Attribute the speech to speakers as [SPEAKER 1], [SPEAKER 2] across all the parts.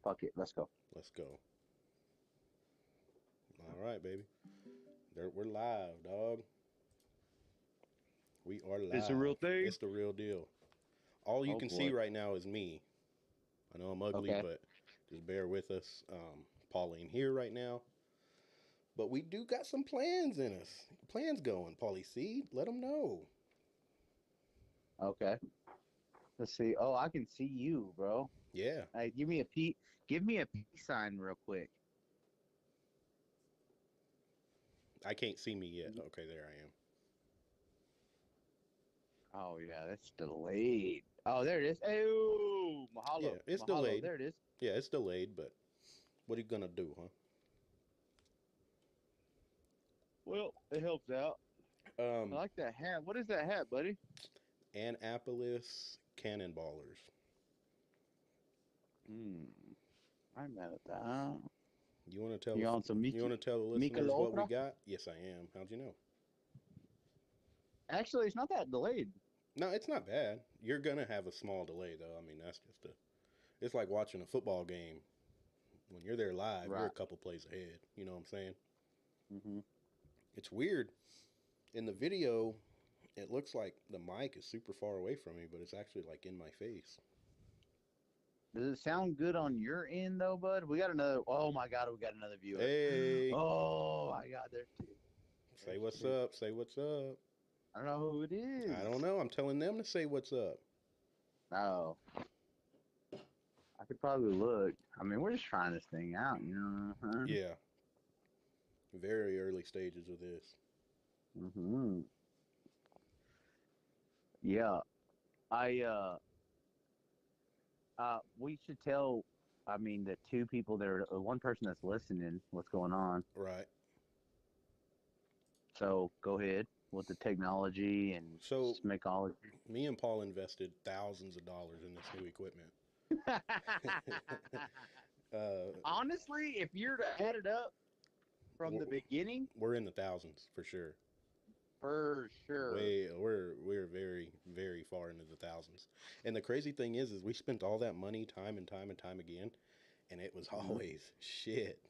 [SPEAKER 1] Fuck it. Let's go.
[SPEAKER 2] Let's go. All right, baby. We're live, dog. We are
[SPEAKER 1] It's a real
[SPEAKER 2] live.
[SPEAKER 1] thing?
[SPEAKER 2] It's the real deal. All you
[SPEAKER 1] Oh,
[SPEAKER 2] can see
[SPEAKER 1] boy.
[SPEAKER 2] right now is me. I know I'm ugly,
[SPEAKER 1] Okay.
[SPEAKER 2] but just bear with us. Pauline here right now. But we do got some plans in us. Plans going, Paulie C. Let them know.
[SPEAKER 1] Okay. Let's see. Oh, I can see you, bro.
[SPEAKER 2] Yeah.
[SPEAKER 1] Hey, give me a peace sign real quick.
[SPEAKER 2] I can't see me yet. Okay, there I am.
[SPEAKER 1] Oh yeah, that's delayed. Oh, there it is. Oh,
[SPEAKER 2] Yeah,
[SPEAKER 1] mahalo.
[SPEAKER 2] it's
[SPEAKER 1] Mahalo.
[SPEAKER 2] delayed.
[SPEAKER 1] There it is.
[SPEAKER 2] Yeah, it's delayed, but what are you gonna do, huh?
[SPEAKER 1] Well, it helps out. I
[SPEAKER 2] Um,
[SPEAKER 1] like that hat. What is that hat, buddy?
[SPEAKER 2] Annapolis Cannonballers.
[SPEAKER 1] Hmm. I'm mad at that.
[SPEAKER 2] You want to tell
[SPEAKER 1] You on some
[SPEAKER 2] you want to tell the
[SPEAKER 1] Mika
[SPEAKER 2] listeners what we
[SPEAKER 1] Lotra?
[SPEAKER 2] got? Yes, I am. How'd you know?
[SPEAKER 1] Actually, it's not that delayed.
[SPEAKER 2] No, it's not bad. You're gonna have a small delay though. I mean, that's just a. It's like watching a football game. When you're there live, you're a
[SPEAKER 1] Right.
[SPEAKER 2] couple plays ahead. You know what I'm saying?
[SPEAKER 1] Mm-hmm.
[SPEAKER 2] It's weird. In the video, it looks like the mic is super far away from me, but it's actually like in my face.
[SPEAKER 1] Does it sound good on your end though, bud? We got another. Oh my God, we got another viewer.
[SPEAKER 2] Hey,
[SPEAKER 1] Oh my God, there's two.
[SPEAKER 2] say
[SPEAKER 1] There's
[SPEAKER 2] what's
[SPEAKER 1] two.
[SPEAKER 2] up. Say what's up.
[SPEAKER 1] I don't know who it
[SPEAKER 2] I
[SPEAKER 1] is.
[SPEAKER 2] don't know. I'm telling them to say what's up.
[SPEAKER 1] Oh, I could probably look. I mean, we're just trying this thing out, you know.
[SPEAKER 2] Yeah, very early stages of this.
[SPEAKER 1] Mm-hmm. Yeah, I we should tell. I mean, the two people that are one person that's listening, what's going on.
[SPEAKER 2] Right.
[SPEAKER 1] So go ahead with the technology and
[SPEAKER 2] So
[SPEAKER 1] smecology.
[SPEAKER 2] me and Paul invested thousands of dollars in this new equipment. uh,
[SPEAKER 1] Honestly, if you're to add it up from the beginning,
[SPEAKER 2] we're in the thousands for sure.
[SPEAKER 1] for sure.
[SPEAKER 2] We're very very far into the thousands. And the crazy thing is we spent all that money time and time and time again, and it was
[SPEAKER 1] Mhm.
[SPEAKER 2] always shit.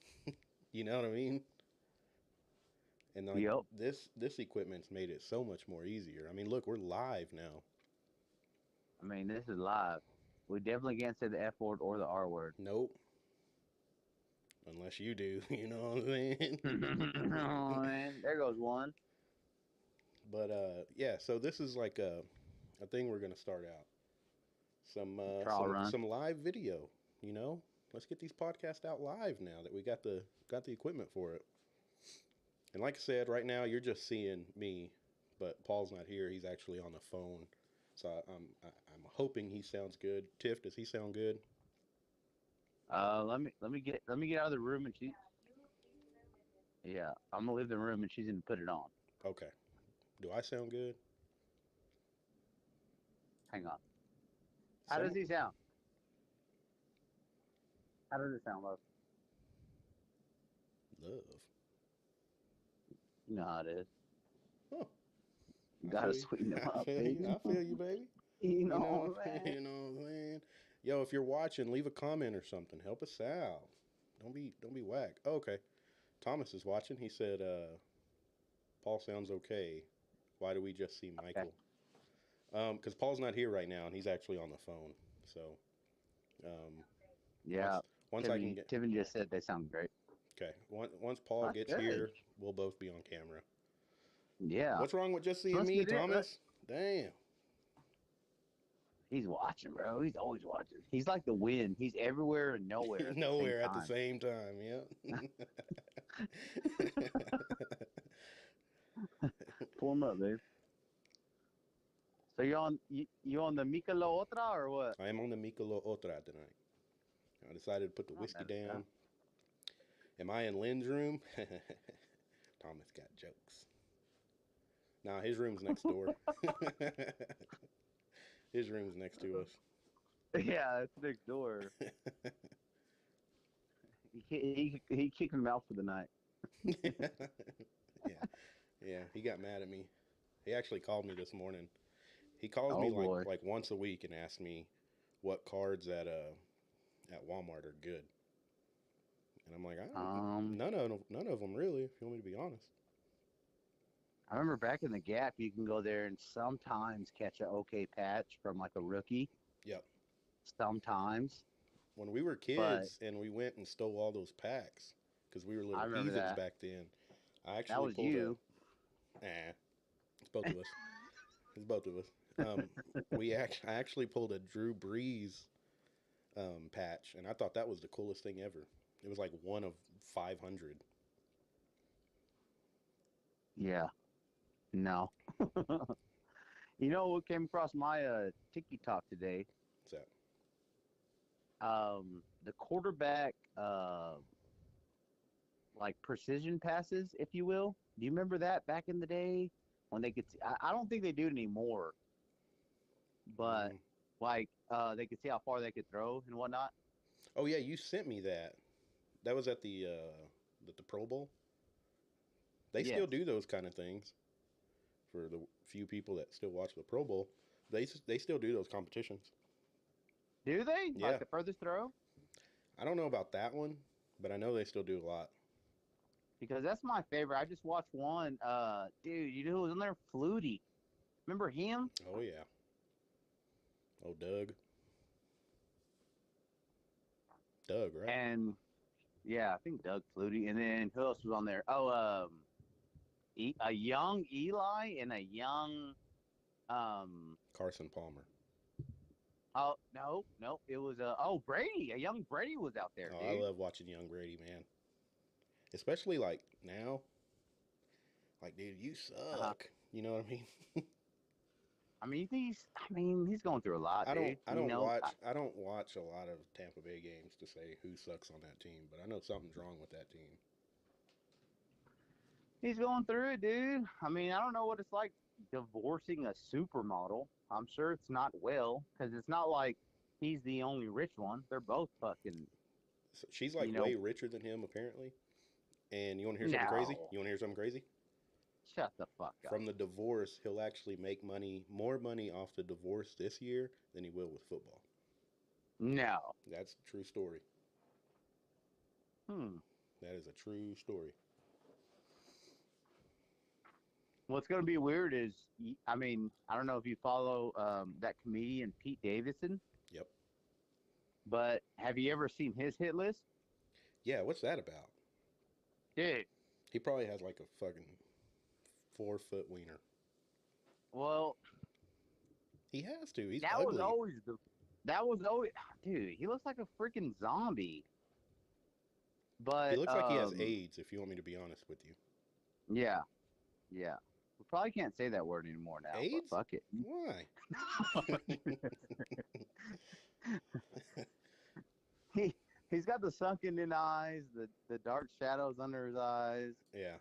[SPEAKER 2] You know what I mean? And like
[SPEAKER 1] Yep.
[SPEAKER 2] this equipment's made it so much more easier. I mean, look, we're live now.
[SPEAKER 1] I mean, this is live. We definitely can't say the F word or the R word.
[SPEAKER 2] Nope. Unless you do, you know what I'm saying?
[SPEAKER 1] Oh, man. There goes one.
[SPEAKER 2] But yeah, so this is like a thing we're gonna start out.
[SPEAKER 1] Trial run.
[SPEAKER 2] Some live video, you know? Let's get these podcasts out live now that we got the equipment for it. And like I said, right now you're just seeing me, but Paul's not here. He's actually on the phone. So I'm hoping he sounds good. Tiff, does he sound good?
[SPEAKER 1] Let me get out of the room and yeah, I'm gonna leave the room and she's gonna put it on.
[SPEAKER 2] Okay. Do I sound good?
[SPEAKER 1] Hang on. How does he sound? How does it sound, love?
[SPEAKER 2] Love.
[SPEAKER 1] You know how it is.
[SPEAKER 2] Huh.
[SPEAKER 1] You
[SPEAKER 2] I
[SPEAKER 1] gotta
[SPEAKER 2] feel you.
[SPEAKER 1] sweeten them
[SPEAKER 2] I
[SPEAKER 1] up,
[SPEAKER 2] feel
[SPEAKER 1] baby.
[SPEAKER 2] you. I feel you, baby.
[SPEAKER 1] You know,
[SPEAKER 2] You know what I'm saying? Yo, if you're watching, leave a comment or something. Help us out. Don't be whack. Oh, okay. Thomas is watching. He said, Paul sounds okay. Why do we just see
[SPEAKER 1] okay.
[SPEAKER 2] Michael? Because Paul's not here right now and he's actually on the phone. So, um,
[SPEAKER 1] Yeah.
[SPEAKER 2] once I can get
[SPEAKER 1] Tiffany just said they sound great.
[SPEAKER 2] okay. Once Paul
[SPEAKER 1] That's
[SPEAKER 2] gets
[SPEAKER 1] good.
[SPEAKER 2] here, we'll both be on camera.
[SPEAKER 1] Yeah.
[SPEAKER 2] What's wrong with just
[SPEAKER 1] So
[SPEAKER 2] seeing
[SPEAKER 1] let's
[SPEAKER 2] me,
[SPEAKER 1] get it.
[SPEAKER 2] Thomas? Damn.
[SPEAKER 1] He's watching, bro. He's always watching. He's like the wind. He's everywhere and nowhere at
[SPEAKER 2] Nowhere
[SPEAKER 1] the
[SPEAKER 2] at the same time. Yeah.
[SPEAKER 1] same time. Pull him up, babe. So you on the Mika La Otra or what?
[SPEAKER 2] I am on the Mikolo Otra tonight. I decided to put the
[SPEAKER 1] Not
[SPEAKER 2] whiskey
[SPEAKER 1] mad at that.
[SPEAKER 2] down. Am I in Lynn's room? Thomas got jokes. Nah, his room's next door. His room's next to us.
[SPEAKER 1] Yeah, it's next door. He kicked him out for the night.
[SPEAKER 2] Yeah, yeah. He got mad at me. He actually called me this morning. He calls me
[SPEAKER 1] Oh boy.
[SPEAKER 2] like once a week and asks me what cards that at Walmart are good. And I'm like, I don't,
[SPEAKER 1] Um,
[SPEAKER 2] none of them really. If you want me to be honest.
[SPEAKER 1] I remember back in the Gap, you can go there and sometimes catch a okay patch from like a rookie.
[SPEAKER 2] Yep.
[SPEAKER 1] Sometimes,
[SPEAKER 2] When we were
[SPEAKER 1] but
[SPEAKER 2] kids and we went and stole all those packs because we were
[SPEAKER 1] I
[SPEAKER 2] little
[SPEAKER 1] remember
[SPEAKER 2] heathens
[SPEAKER 1] that.
[SPEAKER 2] back then, I
[SPEAKER 1] That
[SPEAKER 2] actually
[SPEAKER 1] was
[SPEAKER 2] pulled a.
[SPEAKER 1] you.
[SPEAKER 2] Nah, it's both of us. It's both of us. Um, I actually pulled a Drew Brees patch, and I thought that was the coolest thing ever. It was like one of 500.
[SPEAKER 1] Yeah. No. You know what came across my TikTok today?
[SPEAKER 2] What's that?
[SPEAKER 1] The quarterback like precision passes, if you will. Do you remember that back in the day when they could? I don't think they do it anymore, but
[SPEAKER 2] Mm.
[SPEAKER 1] like they could see how far they could throw and whatnot.
[SPEAKER 2] Oh yeah, you sent me that. That was at the Pro Bowl. They
[SPEAKER 1] Yes.
[SPEAKER 2] still do those kind of things for the few people that still watch the Pro Bowl. They still do those competitions.
[SPEAKER 1] Do they?
[SPEAKER 2] Yeah,
[SPEAKER 1] Like the furthest throw?
[SPEAKER 2] I don't know about that one, but I know they still do a lot.
[SPEAKER 1] Because that's my favorite. I just watched one. Dude, you know who was in there? Flutie. Remember him?
[SPEAKER 2] Oh yeah. Oh Doug. Doug, right?
[SPEAKER 1] And yeah, I think Doug Flutie. And then who else was on there? Oh, a young Eli and a young um.
[SPEAKER 2] Carson Palmer.
[SPEAKER 1] Oh no, no, it was Brady. A young Brady was out there,
[SPEAKER 2] Oh, I
[SPEAKER 1] dude.
[SPEAKER 2] love watching young Brady, man. Especially like now. Like, dude, you
[SPEAKER 1] Uh-huh.
[SPEAKER 2] suck. You know what I mean?
[SPEAKER 1] I mean, he's going through a lot, dude. You know,
[SPEAKER 2] I don't watch a lot of Tampa Bay games to say who sucks on that team, but I know something's wrong with that team.
[SPEAKER 1] he's going through it, dude. I mean, I don't know what it's like divorcing a supermodel. I'm sure it's not well, because it's not like he's the only rich one. They're both fucking,
[SPEAKER 2] So she's like
[SPEAKER 1] you know,
[SPEAKER 2] way richer than him apparently. And you want to hear something crazy?
[SPEAKER 1] no.
[SPEAKER 2] You want to hear something crazy?
[SPEAKER 1] Shut the fuck up.
[SPEAKER 2] From the divorce, he'll actually make more money off the divorce this year than he will with football.
[SPEAKER 1] No.
[SPEAKER 2] That's a true story.
[SPEAKER 1] Hmm.
[SPEAKER 2] That is a true story.
[SPEAKER 1] What's going to be weird is, I mean, I don't know if you follow that comedian Pete Davidson,
[SPEAKER 2] Yep.
[SPEAKER 1] but have you ever seen his hit list?
[SPEAKER 2] Yeah, what's that about?
[SPEAKER 1] Dude,
[SPEAKER 2] He probably has like a fucking 4 foot wiener.
[SPEAKER 1] well,
[SPEAKER 2] He has to. He's
[SPEAKER 1] that was
[SPEAKER 2] ugly.
[SPEAKER 1] always the, that was always, dude, he looks like a freaking zombie.
[SPEAKER 2] He
[SPEAKER 1] But,
[SPEAKER 2] looks like he has AIDS, if you want me to be honest with you.
[SPEAKER 1] yeah, yeah. We probably can't say that word anymore now, but
[SPEAKER 2] AIDS?
[SPEAKER 1] fuck it.
[SPEAKER 2] Why?
[SPEAKER 1] he, he's got the sunken in eyes, the dark shadows under his eyes.
[SPEAKER 2] Yeah.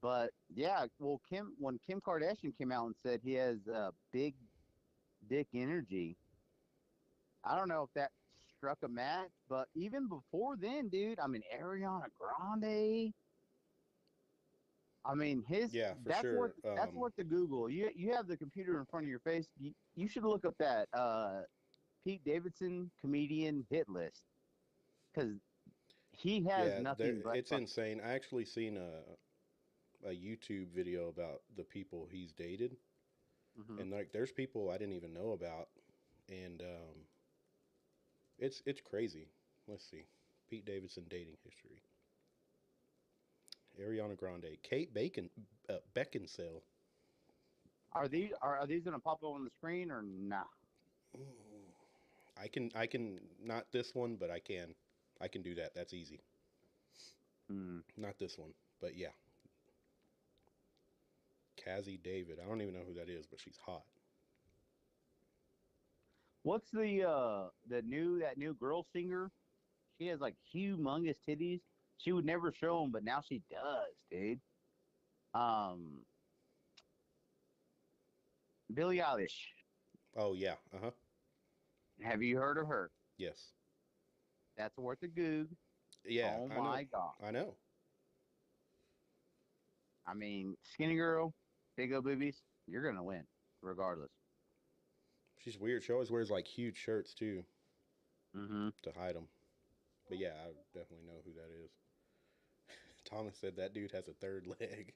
[SPEAKER 1] But yeah, well, when Kim Kardashian came out and said he has big dick energy, I don't know if that struck a match, but even before then, dude, I mean, Ariana Grande, I mean,
[SPEAKER 2] Yeah, for
[SPEAKER 1] that's
[SPEAKER 2] sure.
[SPEAKER 1] worth the Google. You have the computer in front of your face. You should look up that Pete Davidson comedian hit list because he has
[SPEAKER 2] Yeah,
[SPEAKER 1] nothing but
[SPEAKER 2] it's insane. I actually seen a YouTube video about the people he's dated,
[SPEAKER 1] Mhm.
[SPEAKER 2] and like there's people I didn't even know about, and it's crazy. Let's see, Pete Davidson dating history. Ariana Grande, Beckinsale.
[SPEAKER 1] Are these gonna pop up on the screen or nah?
[SPEAKER 2] I can not this one, but I can do that. That's easy.
[SPEAKER 1] Hmm.
[SPEAKER 2] Not this one, but yeah, Cassie David. I don't even know who that is, but she's hot.
[SPEAKER 1] What's that new girl singer? She has like humongous titties. She would never show them, but now she does, dude. Um, Billie Eilish.
[SPEAKER 2] Oh yeah, uh huh.
[SPEAKER 1] Have you heard of her?
[SPEAKER 2] Yes,
[SPEAKER 1] That's worth a goog.
[SPEAKER 2] yeah.
[SPEAKER 1] Oh
[SPEAKER 2] I know.
[SPEAKER 1] my god.
[SPEAKER 2] I know.
[SPEAKER 1] I mean, skinny girl, big old boobies. You're gonna win, regardless.
[SPEAKER 2] She's weird. She always wears like huge shirts too.
[SPEAKER 1] Mm-hmm.
[SPEAKER 2] to hide them. But yeah, I definitely know who that is. Thomas said that dude has a third leg.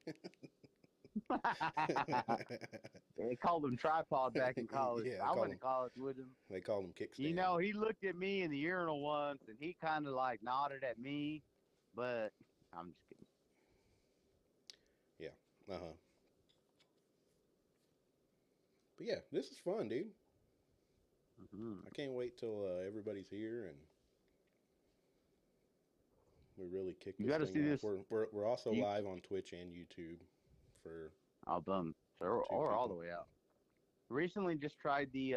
[SPEAKER 1] They called him tripod back in college.
[SPEAKER 2] Yeah,
[SPEAKER 1] I went to college with him.
[SPEAKER 2] they call him
[SPEAKER 1] You
[SPEAKER 2] kickstand.
[SPEAKER 1] know, he looked at me in the urinal once, and he kind of like nodded at me, but I'm just kidding.
[SPEAKER 2] Yeah. Uh huh. But yeah, this is fun, dude.
[SPEAKER 1] Mm-hmm.
[SPEAKER 2] I can't wait till everybody's here and we really kick
[SPEAKER 1] You
[SPEAKER 2] this
[SPEAKER 1] got to
[SPEAKER 2] thing
[SPEAKER 1] see
[SPEAKER 2] off.
[SPEAKER 1] this.
[SPEAKER 2] We're also
[SPEAKER 1] You,
[SPEAKER 2] live on Twitch and YouTube for
[SPEAKER 1] oh, boom. So
[SPEAKER 2] two
[SPEAKER 1] or all the
[SPEAKER 2] people.
[SPEAKER 1] way out. Recently, just tried the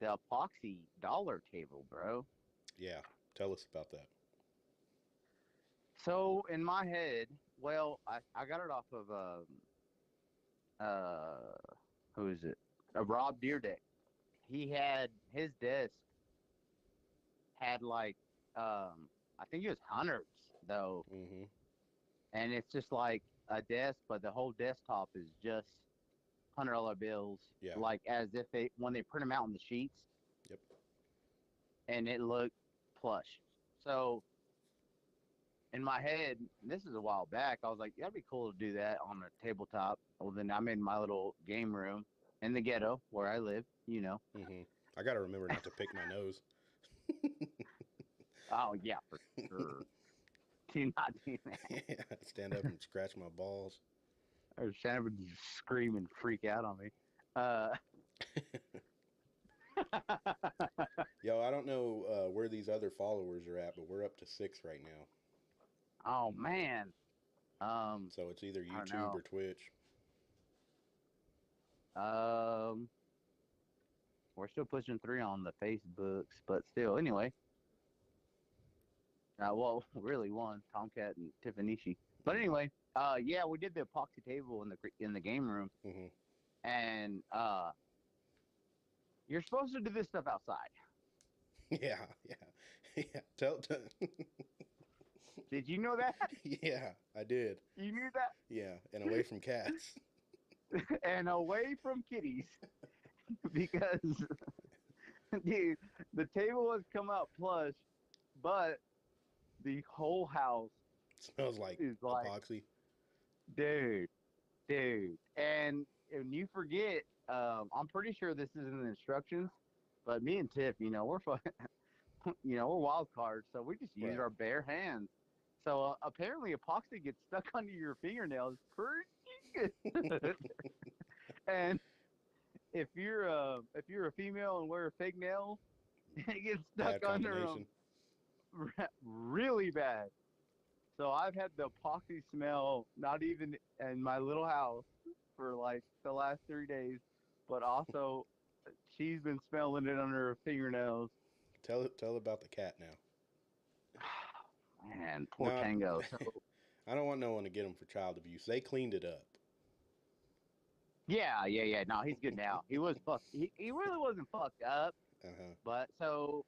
[SPEAKER 1] epoxy dollar table, bro.
[SPEAKER 2] Yeah, tell us about that.
[SPEAKER 1] So in my head, well, I got it off of uh who is it? Rob Deerdeck. He had his desk had like I think it was hundreds though,
[SPEAKER 2] Mm-hmm.
[SPEAKER 1] and it's just like a desk, but the whole desktop is just $100 bills,
[SPEAKER 2] Yeah.
[SPEAKER 1] like as if they when they print them out in the sheets,
[SPEAKER 2] Yep.
[SPEAKER 1] and it looked plush. So in my head, this is a while back, I was like, that'd be cool to do that on a tabletop. Well, then I made my little game room in the ghetto where I live, you know.
[SPEAKER 2] Mm-hmm. I gotta remember not to pick my nose.
[SPEAKER 1] Oh yeah, for sure. Do not do that.
[SPEAKER 2] Yeah, stand up and scratch my balls.
[SPEAKER 1] Or Shannon would just scream and freak out on me. Uh,
[SPEAKER 2] Yo, I don't know where these other followers are at, but we're up to 6 right now.
[SPEAKER 1] oh man.
[SPEAKER 2] So it's either
[SPEAKER 1] I don't
[SPEAKER 2] YouTube
[SPEAKER 1] know.
[SPEAKER 2] or Twitch.
[SPEAKER 1] Um, we're still pushing 3 on the Facebooks, but still, anyway. Well, really one, Tomcat and Tiffanishi. But
[SPEAKER 2] Mm-hmm.
[SPEAKER 1] anyway, yeah, we did the epoxy table in the game room,
[SPEAKER 2] Mm-hmm.
[SPEAKER 1] and you're supposed to do this stuff outside.
[SPEAKER 2] Yeah, yeah, yeah. Tell
[SPEAKER 1] Did you know that?
[SPEAKER 2] yeah, I did.
[SPEAKER 1] You knew that?
[SPEAKER 2] Yeah, and away from cats.
[SPEAKER 1] And away from kitties, because dude, the table has come out plush, but the whole house
[SPEAKER 2] Smells like
[SPEAKER 1] is like,
[SPEAKER 2] epoxy.
[SPEAKER 1] dude, dude. And you forget, I'm pretty sure this is in the instructions, but me and Tiff, we're wild cards, so we just use
[SPEAKER 2] Right.
[SPEAKER 1] our bare hands. So apparently, epoxy gets stuck under your fingernails pretty good. And if you're a female and wear fake nails, it gets stuck
[SPEAKER 2] Bad
[SPEAKER 1] under them
[SPEAKER 2] combination.
[SPEAKER 1] really bad. So I've had the epoxy smell not even in my little house for like the last 3 days, but also she's been smelling it under her fingernails.
[SPEAKER 2] Tell about the cat now.
[SPEAKER 1] Man, poor
[SPEAKER 2] No,
[SPEAKER 1] Tango. So
[SPEAKER 2] I don't want no one to get him for child abuse. They cleaned it up.
[SPEAKER 1] yeah, yeah, yeah. No, he's good now. He was fucked. He really wasn't fucked up.
[SPEAKER 2] Uh huh.
[SPEAKER 1] But so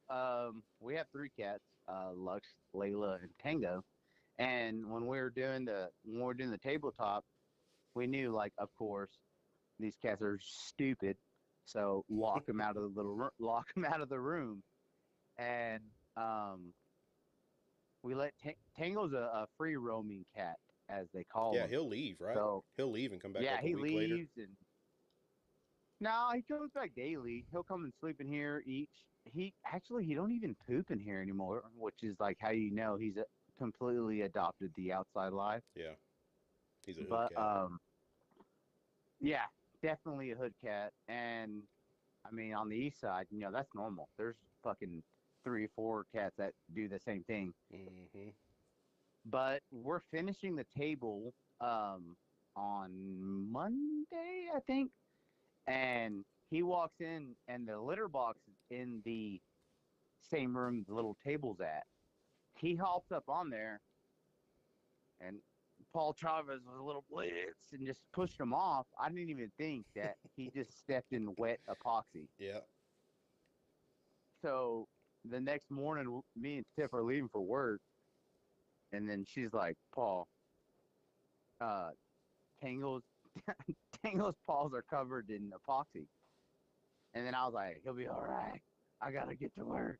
[SPEAKER 1] we have 3 cats, Lux, Layla, and Tango. And when we were doing the tabletop, we knew, like, of course, these cats are stupid, so lock them out of the room, and um, we let Tango's a free roaming cat, as they call
[SPEAKER 2] Yeah,
[SPEAKER 1] them.
[SPEAKER 2] he'll leave, right?
[SPEAKER 1] So
[SPEAKER 2] He'll leave and come back
[SPEAKER 1] yeah,
[SPEAKER 2] like a
[SPEAKER 1] he
[SPEAKER 2] week later.
[SPEAKER 1] leaves, and no, he comes back daily. He'll come and sleep in here. He don't even poop in here anymore, which is like how he's completely adopted the outside life.
[SPEAKER 2] Yeah, he's a hood
[SPEAKER 1] But
[SPEAKER 2] cat.
[SPEAKER 1] yeah, definitely a hood cat. And I mean, on the east side, that's normal. There's fucking 3 or 4 cats that do the same thing.
[SPEAKER 2] Mm-hmm.
[SPEAKER 1] But we're finishing the table on Monday, I think. And he walks in, and the litter box is in the same room the little table's at. He hops up on there, and Paul Chavez was a little blitz and just pushed him off. I didn't even think that he just stepped in wet epoxy.
[SPEAKER 2] Yeah.
[SPEAKER 1] So the next morning, me and Tiff are leaving for work, and then she's like, "Paul, uh, Tangle's Tangle's paws are covered in epoxy." And then I was like, "He'll be all right. I gotta get to work."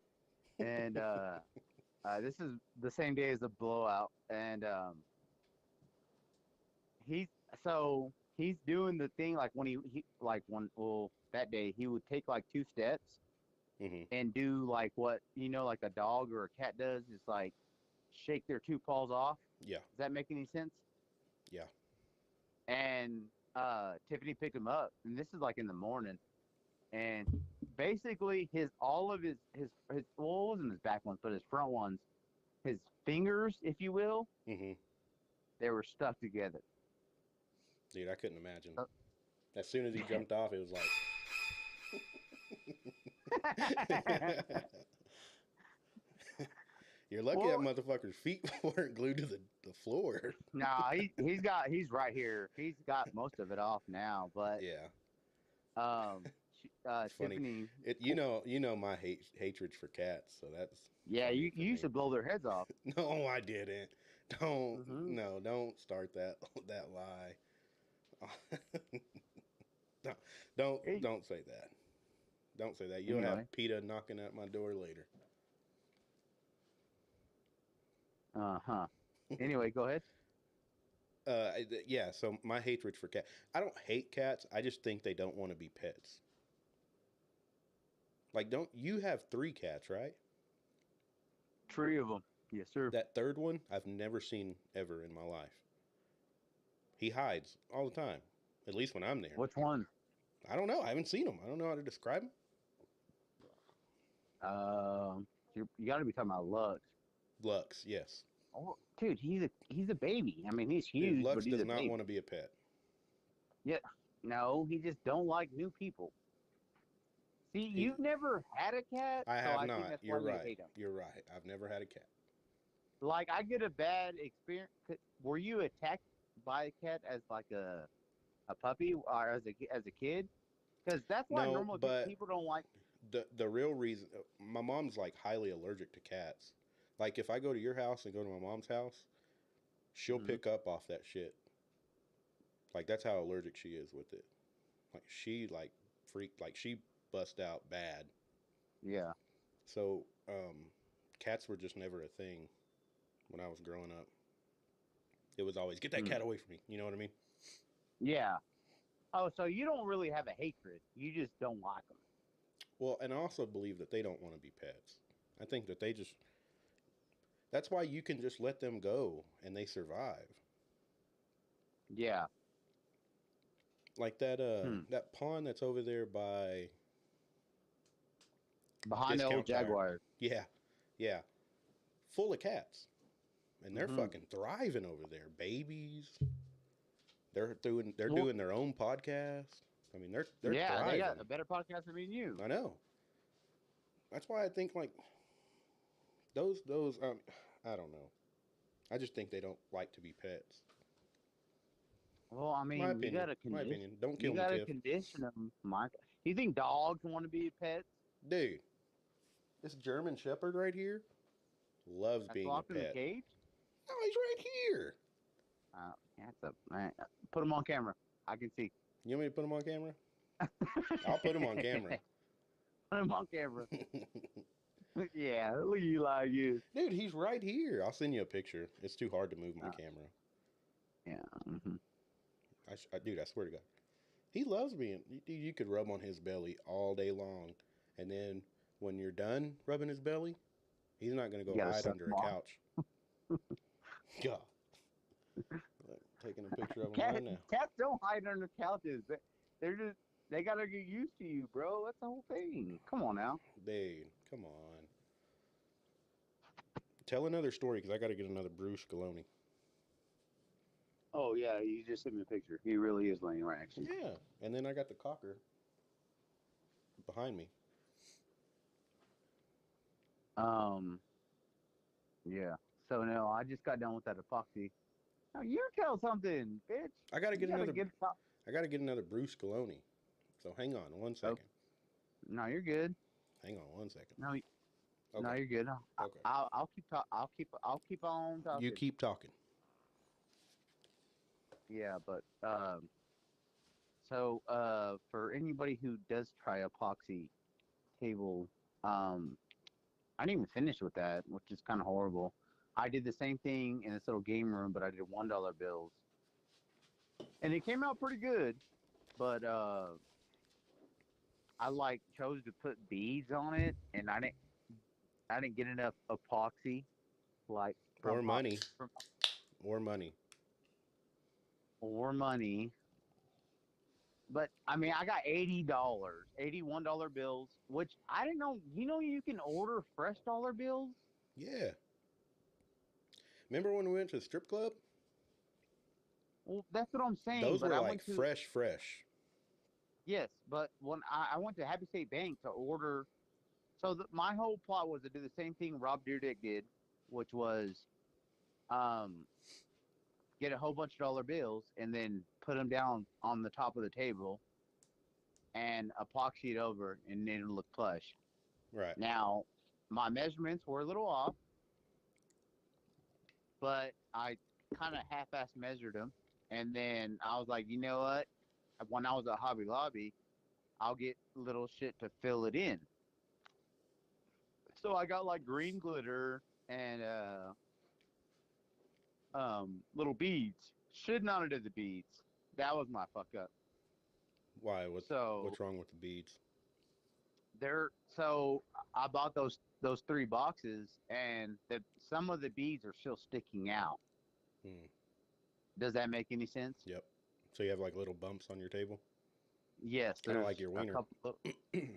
[SPEAKER 1] and this is the same day as the blowout, and he's he's doing the thing like when he like when well that day he would take like 2 steps
[SPEAKER 2] Hmm.
[SPEAKER 1] and do like what like a dog or a cat does, just like shake their 2 paws off.
[SPEAKER 2] Yeah,
[SPEAKER 1] Does that make any sense?
[SPEAKER 2] yeah.
[SPEAKER 1] And Tiffany picked him up, and this is like in the morning, and basically his all of his well, it wasn't his back ones, but his front ones, his fingers, if you will,
[SPEAKER 2] Hmm.
[SPEAKER 1] they were stuck together.
[SPEAKER 2] Dude, I couldn't imagine.
[SPEAKER 1] Uh,
[SPEAKER 2] As soon as he jumped off, it was like, you're lucky that
[SPEAKER 1] well,
[SPEAKER 2] motherfucker's feet weren't glued to the floor.
[SPEAKER 1] nah, he's right here. He's got most of it off now, but
[SPEAKER 2] Yeah,
[SPEAKER 1] um,
[SPEAKER 2] it's funny.
[SPEAKER 1] Tiffany,
[SPEAKER 2] It my hatred for cats, so that's
[SPEAKER 1] yeah,
[SPEAKER 2] funny
[SPEAKER 1] you
[SPEAKER 2] for
[SPEAKER 1] used
[SPEAKER 2] me.
[SPEAKER 1] to blow their heads off.
[SPEAKER 2] No, I didn't. Don't
[SPEAKER 1] Hmm.
[SPEAKER 2] no, don't start that that lie. don't don't
[SPEAKER 1] Hey,
[SPEAKER 2] don't say that. Don't say that. You'll have
[SPEAKER 1] anyway,
[SPEAKER 2] PETA knocking at my door later.
[SPEAKER 1] uh-huh. Anyway, go ahead.
[SPEAKER 2] Yeah. So my hatred for cat. I don't hate cats. I just think they don't want to be pets. Like, don't you have 3 cats, right?
[SPEAKER 1] 3 of them. Yes, sir.
[SPEAKER 2] That third one I've never seen ever in my life. He hides all the time. At least when I'm there.
[SPEAKER 1] Which one?
[SPEAKER 2] I don't know. I haven't seen him. I don't know how to describe him.
[SPEAKER 1] You got to be talking about Lux.
[SPEAKER 2] Lux, yes.
[SPEAKER 1] Oh, dude, he's a baby. I mean, he's
[SPEAKER 2] Dude,
[SPEAKER 1] huge, but
[SPEAKER 2] Lux
[SPEAKER 1] he's
[SPEAKER 2] does
[SPEAKER 1] a
[SPEAKER 2] not want
[SPEAKER 1] baby.
[SPEAKER 2] to be a pet.
[SPEAKER 1] Yeah, no, he just don't like new people. See,
[SPEAKER 2] He,
[SPEAKER 1] you've never had a cat,
[SPEAKER 2] I
[SPEAKER 1] so
[SPEAKER 2] have
[SPEAKER 1] I think
[SPEAKER 2] not.
[SPEAKER 1] that's why
[SPEAKER 2] You're
[SPEAKER 1] you
[SPEAKER 2] right.
[SPEAKER 1] hate him.
[SPEAKER 2] You're right. I've never had a cat.
[SPEAKER 1] Like, I get a bad experience. Were you attacked by a cat as like a puppy or as a kid? Because that's why
[SPEAKER 2] No,
[SPEAKER 1] normal
[SPEAKER 2] but
[SPEAKER 1] people don't like.
[SPEAKER 2] the real reason my mom's like highly allergic to cats. Like if I go to your house and go to my mom's house, she'll
[SPEAKER 1] Mhm.
[SPEAKER 2] pick up off that shit. Like that's how allergic she is with it. Like she like freaked like she bust out bad.
[SPEAKER 1] Yeah.
[SPEAKER 2] So cats were just never a thing when I was growing up. It was always get that
[SPEAKER 1] Mm.
[SPEAKER 2] cat away from me. You know what I mean?
[SPEAKER 1] Yeah. Oh, so you don't really have a hatred. You just don't like them.
[SPEAKER 2] Well, and I also believe that they don't want to be pets. I think that they just that's why you can just let them go and they survive.
[SPEAKER 1] Yeah.
[SPEAKER 2] Like that
[SPEAKER 1] Hmm.
[SPEAKER 2] that pond that's over there by
[SPEAKER 1] Behind the old
[SPEAKER 2] Discount Tire.
[SPEAKER 1] Jaguar.
[SPEAKER 2] Yeah. Yeah. Full of cats. And they're
[SPEAKER 1] Hmm.
[SPEAKER 2] fucking thriving over there. Babies. They're
[SPEAKER 1] Well,
[SPEAKER 2] doing their own podcast. I mean, they're
[SPEAKER 1] yeah, they got
[SPEAKER 2] thriving.
[SPEAKER 1] a better podcast than me and you.
[SPEAKER 2] I know. That's why I think like those I don't know. I just think they don't like to be pets.
[SPEAKER 1] Well, I
[SPEAKER 2] My
[SPEAKER 1] mean,
[SPEAKER 2] opinion. My opinion. Don't
[SPEAKER 1] you
[SPEAKER 2] kill me,
[SPEAKER 1] gotta
[SPEAKER 2] Tiff.
[SPEAKER 1] condition them, Mike. Do you think dogs want to be pets?
[SPEAKER 2] Dude, this German Shepherd right here loves
[SPEAKER 1] That's
[SPEAKER 2] being a
[SPEAKER 1] locked in the
[SPEAKER 2] pet.
[SPEAKER 1] cage.
[SPEAKER 2] No, he's right here.
[SPEAKER 1] That's a man. Put them on camera. I can see.
[SPEAKER 2] You want me to put him on camera? I'll put him on camera.
[SPEAKER 1] Put them on camera. Yeah, look at you like you.
[SPEAKER 2] Dude, he's right here. I'll send you a picture. It's too hard to move my
[SPEAKER 1] Uh,
[SPEAKER 2] camera.
[SPEAKER 1] yeah. Hmm.
[SPEAKER 2] Dude, I swear to God. He loves being. You could rub on his belly all day long. And then when you're done rubbing his belly, he's not going to
[SPEAKER 1] You
[SPEAKER 2] go
[SPEAKER 1] gotta
[SPEAKER 2] hide
[SPEAKER 1] suck
[SPEAKER 2] under
[SPEAKER 1] them
[SPEAKER 2] a
[SPEAKER 1] off.
[SPEAKER 2] couch. God. Like, taking a picture of him
[SPEAKER 1] Cats,
[SPEAKER 2] right now.
[SPEAKER 1] cats don't hide under couches. They're just they gotta get used to you, bro. That's the whole thing. Come on now.
[SPEAKER 2] Dude, come on. Tell another story because I got to get another Bruce Scaloni.
[SPEAKER 1] Oh yeah, you just sent me a picture. He really is laying right next to me.
[SPEAKER 2] Yeah. And then I got the cocker behind me.
[SPEAKER 1] Um, yeah. So no, I just got done with that epoxy. Now you tell something, bitch.
[SPEAKER 2] I got to
[SPEAKER 1] You
[SPEAKER 2] get
[SPEAKER 1] gotta
[SPEAKER 2] another.
[SPEAKER 1] get top.
[SPEAKER 2] I got to get another Bruce Scaloni. So hang on one
[SPEAKER 1] Oh,
[SPEAKER 2] second.
[SPEAKER 1] no, you're good.
[SPEAKER 2] Hang on one second.
[SPEAKER 1] No, no,
[SPEAKER 2] Okay.
[SPEAKER 1] you're good.
[SPEAKER 2] Okay.
[SPEAKER 1] I'll keep I'll keep on
[SPEAKER 2] You
[SPEAKER 1] talking.
[SPEAKER 2] keep talking.
[SPEAKER 1] Yeah, but so for anybody who does try epoxy table, um, I didn't even finish with that, which is kind of horrible. I did the same thing in this little game room, but I did $1 bills, and it came out pretty good. But I like chose to put beads on it, and I didn't get enough epoxy like
[SPEAKER 2] Or
[SPEAKER 1] from
[SPEAKER 2] money.
[SPEAKER 1] from
[SPEAKER 2] Or money.
[SPEAKER 1] or money. But I mean, I got $80, $81 bills, which I didn't know. You know, you can order fresh dollar bills.
[SPEAKER 2] Yeah. Remember when we went to the strip club?
[SPEAKER 1] Well, that's what I'm saying.
[SPEAKER 2] Those
[SPEAKER 1] But
[SPEAKER 2] were
[SPEAKER 1] I
[SPEAKER 2] like
[SPEAKER 1] went to
[SPEAKER 2] fresh.
[SPEAKER 1] yes, but when I went to Happy State Bank to order, so my whole plot was to do the same thing Rob Dyrdek did, which was um, get a whole bunch of dollar bills and then put them down on the top of the table and epoxy it over, and then it'll look plush.
[SPEAKER 2] Right.
[SPEAKER 1] Now, my measurements were a little off, but I kind of half-ass measured them, and then I was like, you know what? When I was at Hobby Lobby, I'll get little shit to fill it in. So I got like green glitter and little beads. Should not have did the beads. That was my fuck up.
[SPEAKER 2] Why?
[SPEAKER 1] So
[SPEAKER 2] What's wrong with the beads?
[SPEAKER 1] so I bought those three boxes, and some of the beads are still sticking out.
[SPEAKER 2] Hmm.
[SPEAKER 1] Does that make any sense?
[SPEAKER 2] Yep. So you have like little bumps on your table?
[SPEAKER 1] Yes,
[SPEAKER 2] Kind of
[SPEAKER 1] there's
[SPEAKER 2] like your
[SPEAKER 1] a
[SPEAKER 2] wiener.
[SPEAKER 1] couple of, kind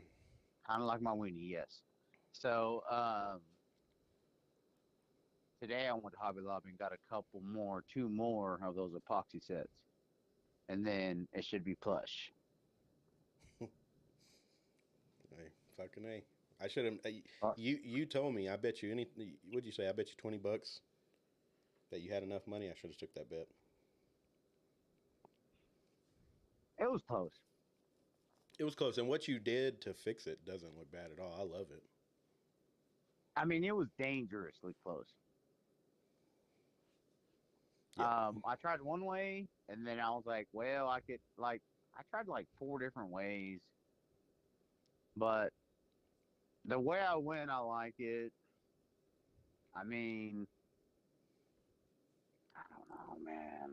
[SPEAKER 1] of like my weenie. Yes. So today I went to Hobby Lobby and got two more of those epoxy sets, and then it should be plush.
[SPEAKER 2] Hey, fucking A. I should have.
[SPEAKER 1] Uh,
[SPEAKER 2] You told me. I bet you any. What'd you say? I bet you $20 that you had enough money. I should have took that bet.
[SPEAKER 1] It was close.
[SPEAKER 2] It was close, and what you did to fix it doesn't look bad at all. I love it.
[SPEAKER 1] I mean, it was dangerously close.
[SPEAKER 2] Yeah.
[SPEAKER 1] I tried one way, and then I was like, well, I could like I tried like four different ways, but the way I went, I like it. I mean, I don't know, man.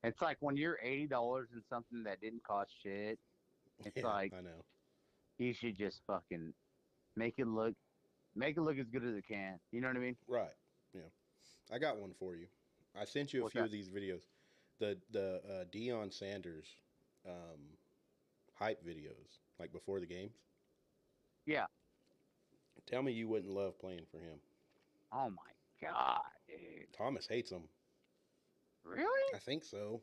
[SPEAKER 1] It's like when you're $80 in something that didn't cost shit. It's
[SPEAKER 2] Yeah,
[SPEAKER 1] like
[SPEAKER 2] I know.
[SPEAKER 1] you should just fucking make it look as good as it can. You know what I mean?
[SPEAKER 2] Right. Yeah. I got one for you. I sent you a
[SPEAKER 1] What's
[SPEAKER 2] few
[SPEAKER 1] that?
[SPEAKER 2] of these videos. The Deion Sanders um, hype videos, like before the games.
[SPEAKER 1] Yeah.
[SPEAKER 2] Tell me you wouldn't love playing for him.
[SPEAKER 1] Oh my god, dude.
[SPEAKER 2] Thomas hates him.
[SPEAKER 1] Really?
[SPEAKER 2] I think so.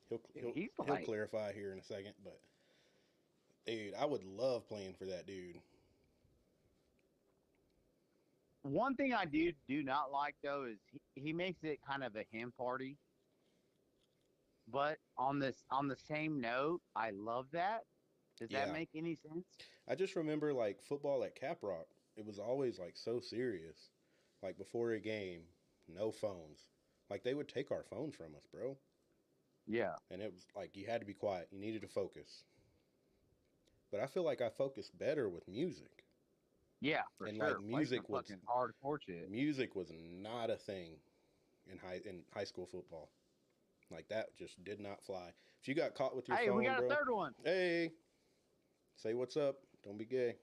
[SPEAKER 2] He'll
[SPEAKER 1] Dude,
[SPEAKER 2] he'll
[SPEAKER 1] he's
[SPEAKER 2] he'll
[SPEAKER 1] like
[SPEAKER 2] clarify here in a second, but dude, I would love playing for that dude.
[SPEAKER 1] one thing I do not like though is he makes it kind of a him party. But on the same note, I love that. Does that
[SPEAKER 2] Yeah,
[SPEAKER 1] make any sense?
[SPEAKER 2] I just remember like football at Caprock. It was always like so serious. Like before a game, no phones. Like they would take our phones from us, bro.
[SPEAKER 1] Yeah.
[SPEAKER 2] And it was like you had to be quiet. You needed to focus. But I feel like I focused better with music.
[SPEAKER 1] Yeah, for
[SPEAKER 2] And like
[SPEAKER 1] sure. Play some fucking hardcore shit.
[SPEAKER 2] music was not a thing in high school football. Like that just did not fly. If you got caught with your
[SPEAKER 1] Hey, we
[SPEAKER 2] phone,
[SPEAKER 1] got a
[SPEAKER 2] bro,
[SPEAKER 1] third one.
[SPEAKER 2] hey, say what's up. Don't be gay.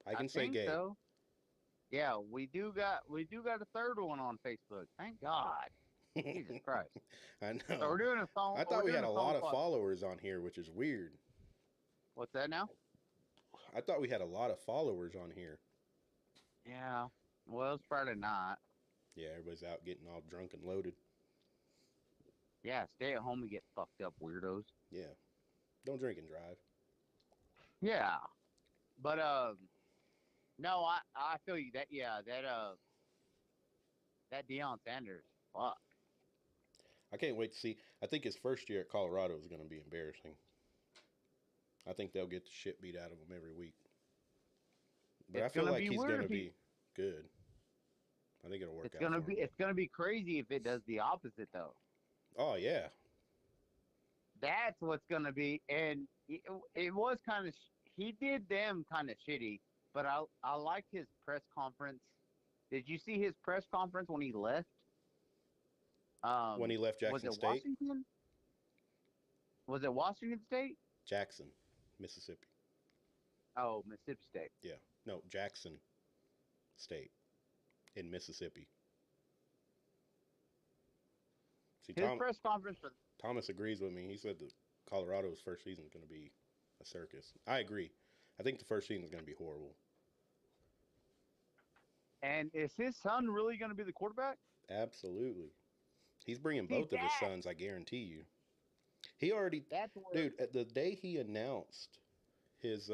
[SPEAKER 2] I
[SPEAKER 1] I
[SPEAKER 2] can say
[SPEAKER 1] think
[SPEAKER 2] gay.
[SPEAKER 1] so. Yeah, we do got a third one on Facebook. Thank God. Jesus Christ.
[SPEAKER 2] I
[SPEAKER 1] So
[SPEAKER 2] know.
[SPEAKER 1] we're doing a phone.
[SPEAKER 2] I
[SPEAKER 1] We're
[SPEAKER 2] thought we
[SPEAKER 1] doing
[SPEAKER 2] had
[SPEAKER 1] a
[SPEAKER 2] a
[SPEAKER 1] phone
[SPEAKER 2] lot of
[SPEAKER 1] call.
[SPEAKER 2] followers on here, which is weird.
[SPEAKER 1] What's that now?
[SPEAKER 2] I thought we had a lot of followers on here.
[SPEAKER 1] Yeah. Well, it's Friday night.
[SPEAKER 2] Yeah, everybody's out getting all drunk and loaded.
[SPEAKER 1] Yeah, stay at home and get fucked up, weirdos.
[SPEAKER 2] Yeah. Don't drink and drive.
[SPEAKER 1] Yeah. But no, I feel you that that Deion Sanders. Fuck.
[SPEAKER 2] I can't wait to see. I think his first year at Colorado is going to be embarrassing. I think they'll get the shit beat out of him every week. But I
[SPEAKER 1] It's
[SPEAKER 2] feel
[SPEAKER 1] gonna
[SPEAKER 2] like
[SPEAKER 1] be
[SPEAKER 2] he's
[SPEAKER 1] weird
[SPEAKER 2] going to
[SPEAKER 1] if he
[SPEAKER 2] be good. I think it'll work
[SPEAKER 1] it's
[SPEAKER 2] out
[SPEAKER 1] gonna
[SPEAKER 2] for
[SPEAKER 1] be
[SPEAKER 2] him.
[SPEAKER 1] it's gonna be crazy if it does the opposite though.
[SPEAKER 2] Oh, yeah.
[SPEAKER 1] That's what's gonna be, and it was kind of he did them kind of shitty but I like his press conference. Did you see his press conference when he left?
[SPEAKER 2] When he left
[SPEAKER 1] Was
[SPEAKER 2] Jackson
[SPEAKER 1] it
[SPEAKER 2] State,
[SPEAKER 1] Washington? Was it Washington State?
[SPEAKER 2] Jackson, Mississippi.
[SPEAKER 1] Oh, Mississippi State.
[SPEAKER 2] Yeah, no, Jackson State in Mississippi. See,
[SPEAKER 1] His press conference for
[SPEAKER 2] Thomas agrees with me. He said that Colorado's first season is going to be a circus. I agree. I think the first season is going to be horrible.
[SPEAKER 1] and is his son really going to be the quarterback?
[SPEAKER 2] Absolutely. He's bringing
[SPEAKER 1] See
[SPEAKER 2] both of his sons, I guarantee you. He already,
[SPEAKER 1] that's where
[SPEAKER 2] dude, at the day he announced his,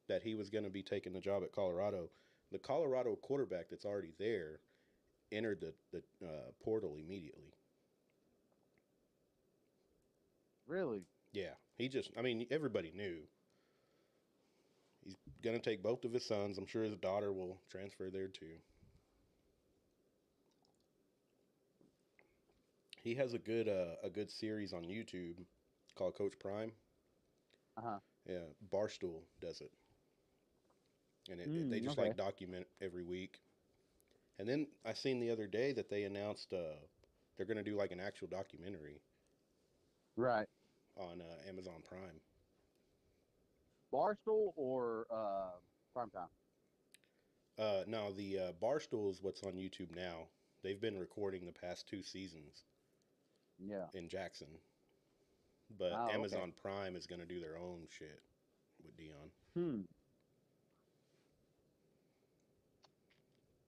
[SPEAKER 2] that he was going to be taking the job at Colorado, the Colorado quarterback that's already there entered the portal immediately.
[SPEAKER 1] really.
[SPEAKER 2] Yeah. He just, I mean, everybody knew. He's going to take both of his sons. I'm sure his daughter will transfer there too. He has a good series on YouTube called Coach Prime.
[SPEAKER 1] Uh-huh.
[SPEAKER 2] Yeah, Barstool does it, and they just
[SPEAKER 1] okay.
[SPEAKER 2] like document every week. And then I seen the other day that they announced they're gonna do like an actual documentary
[SPEAKER 1] Right.
[SPEAKER 2] on Amazon Prime.
[SPEAKER 1] Barstool or Primetime?
[SPEAKER 2] No, the Barstool is what's on YouTube now. They've been recording the past 2 seasons
[SPEAKER 1] Yeah.
[SPEAKER 2] in Jackson, but
[SPEAKER 1] Oh, okay.
[SPEAKER 2] Amazon Prime is gonna do their own shit with Dion.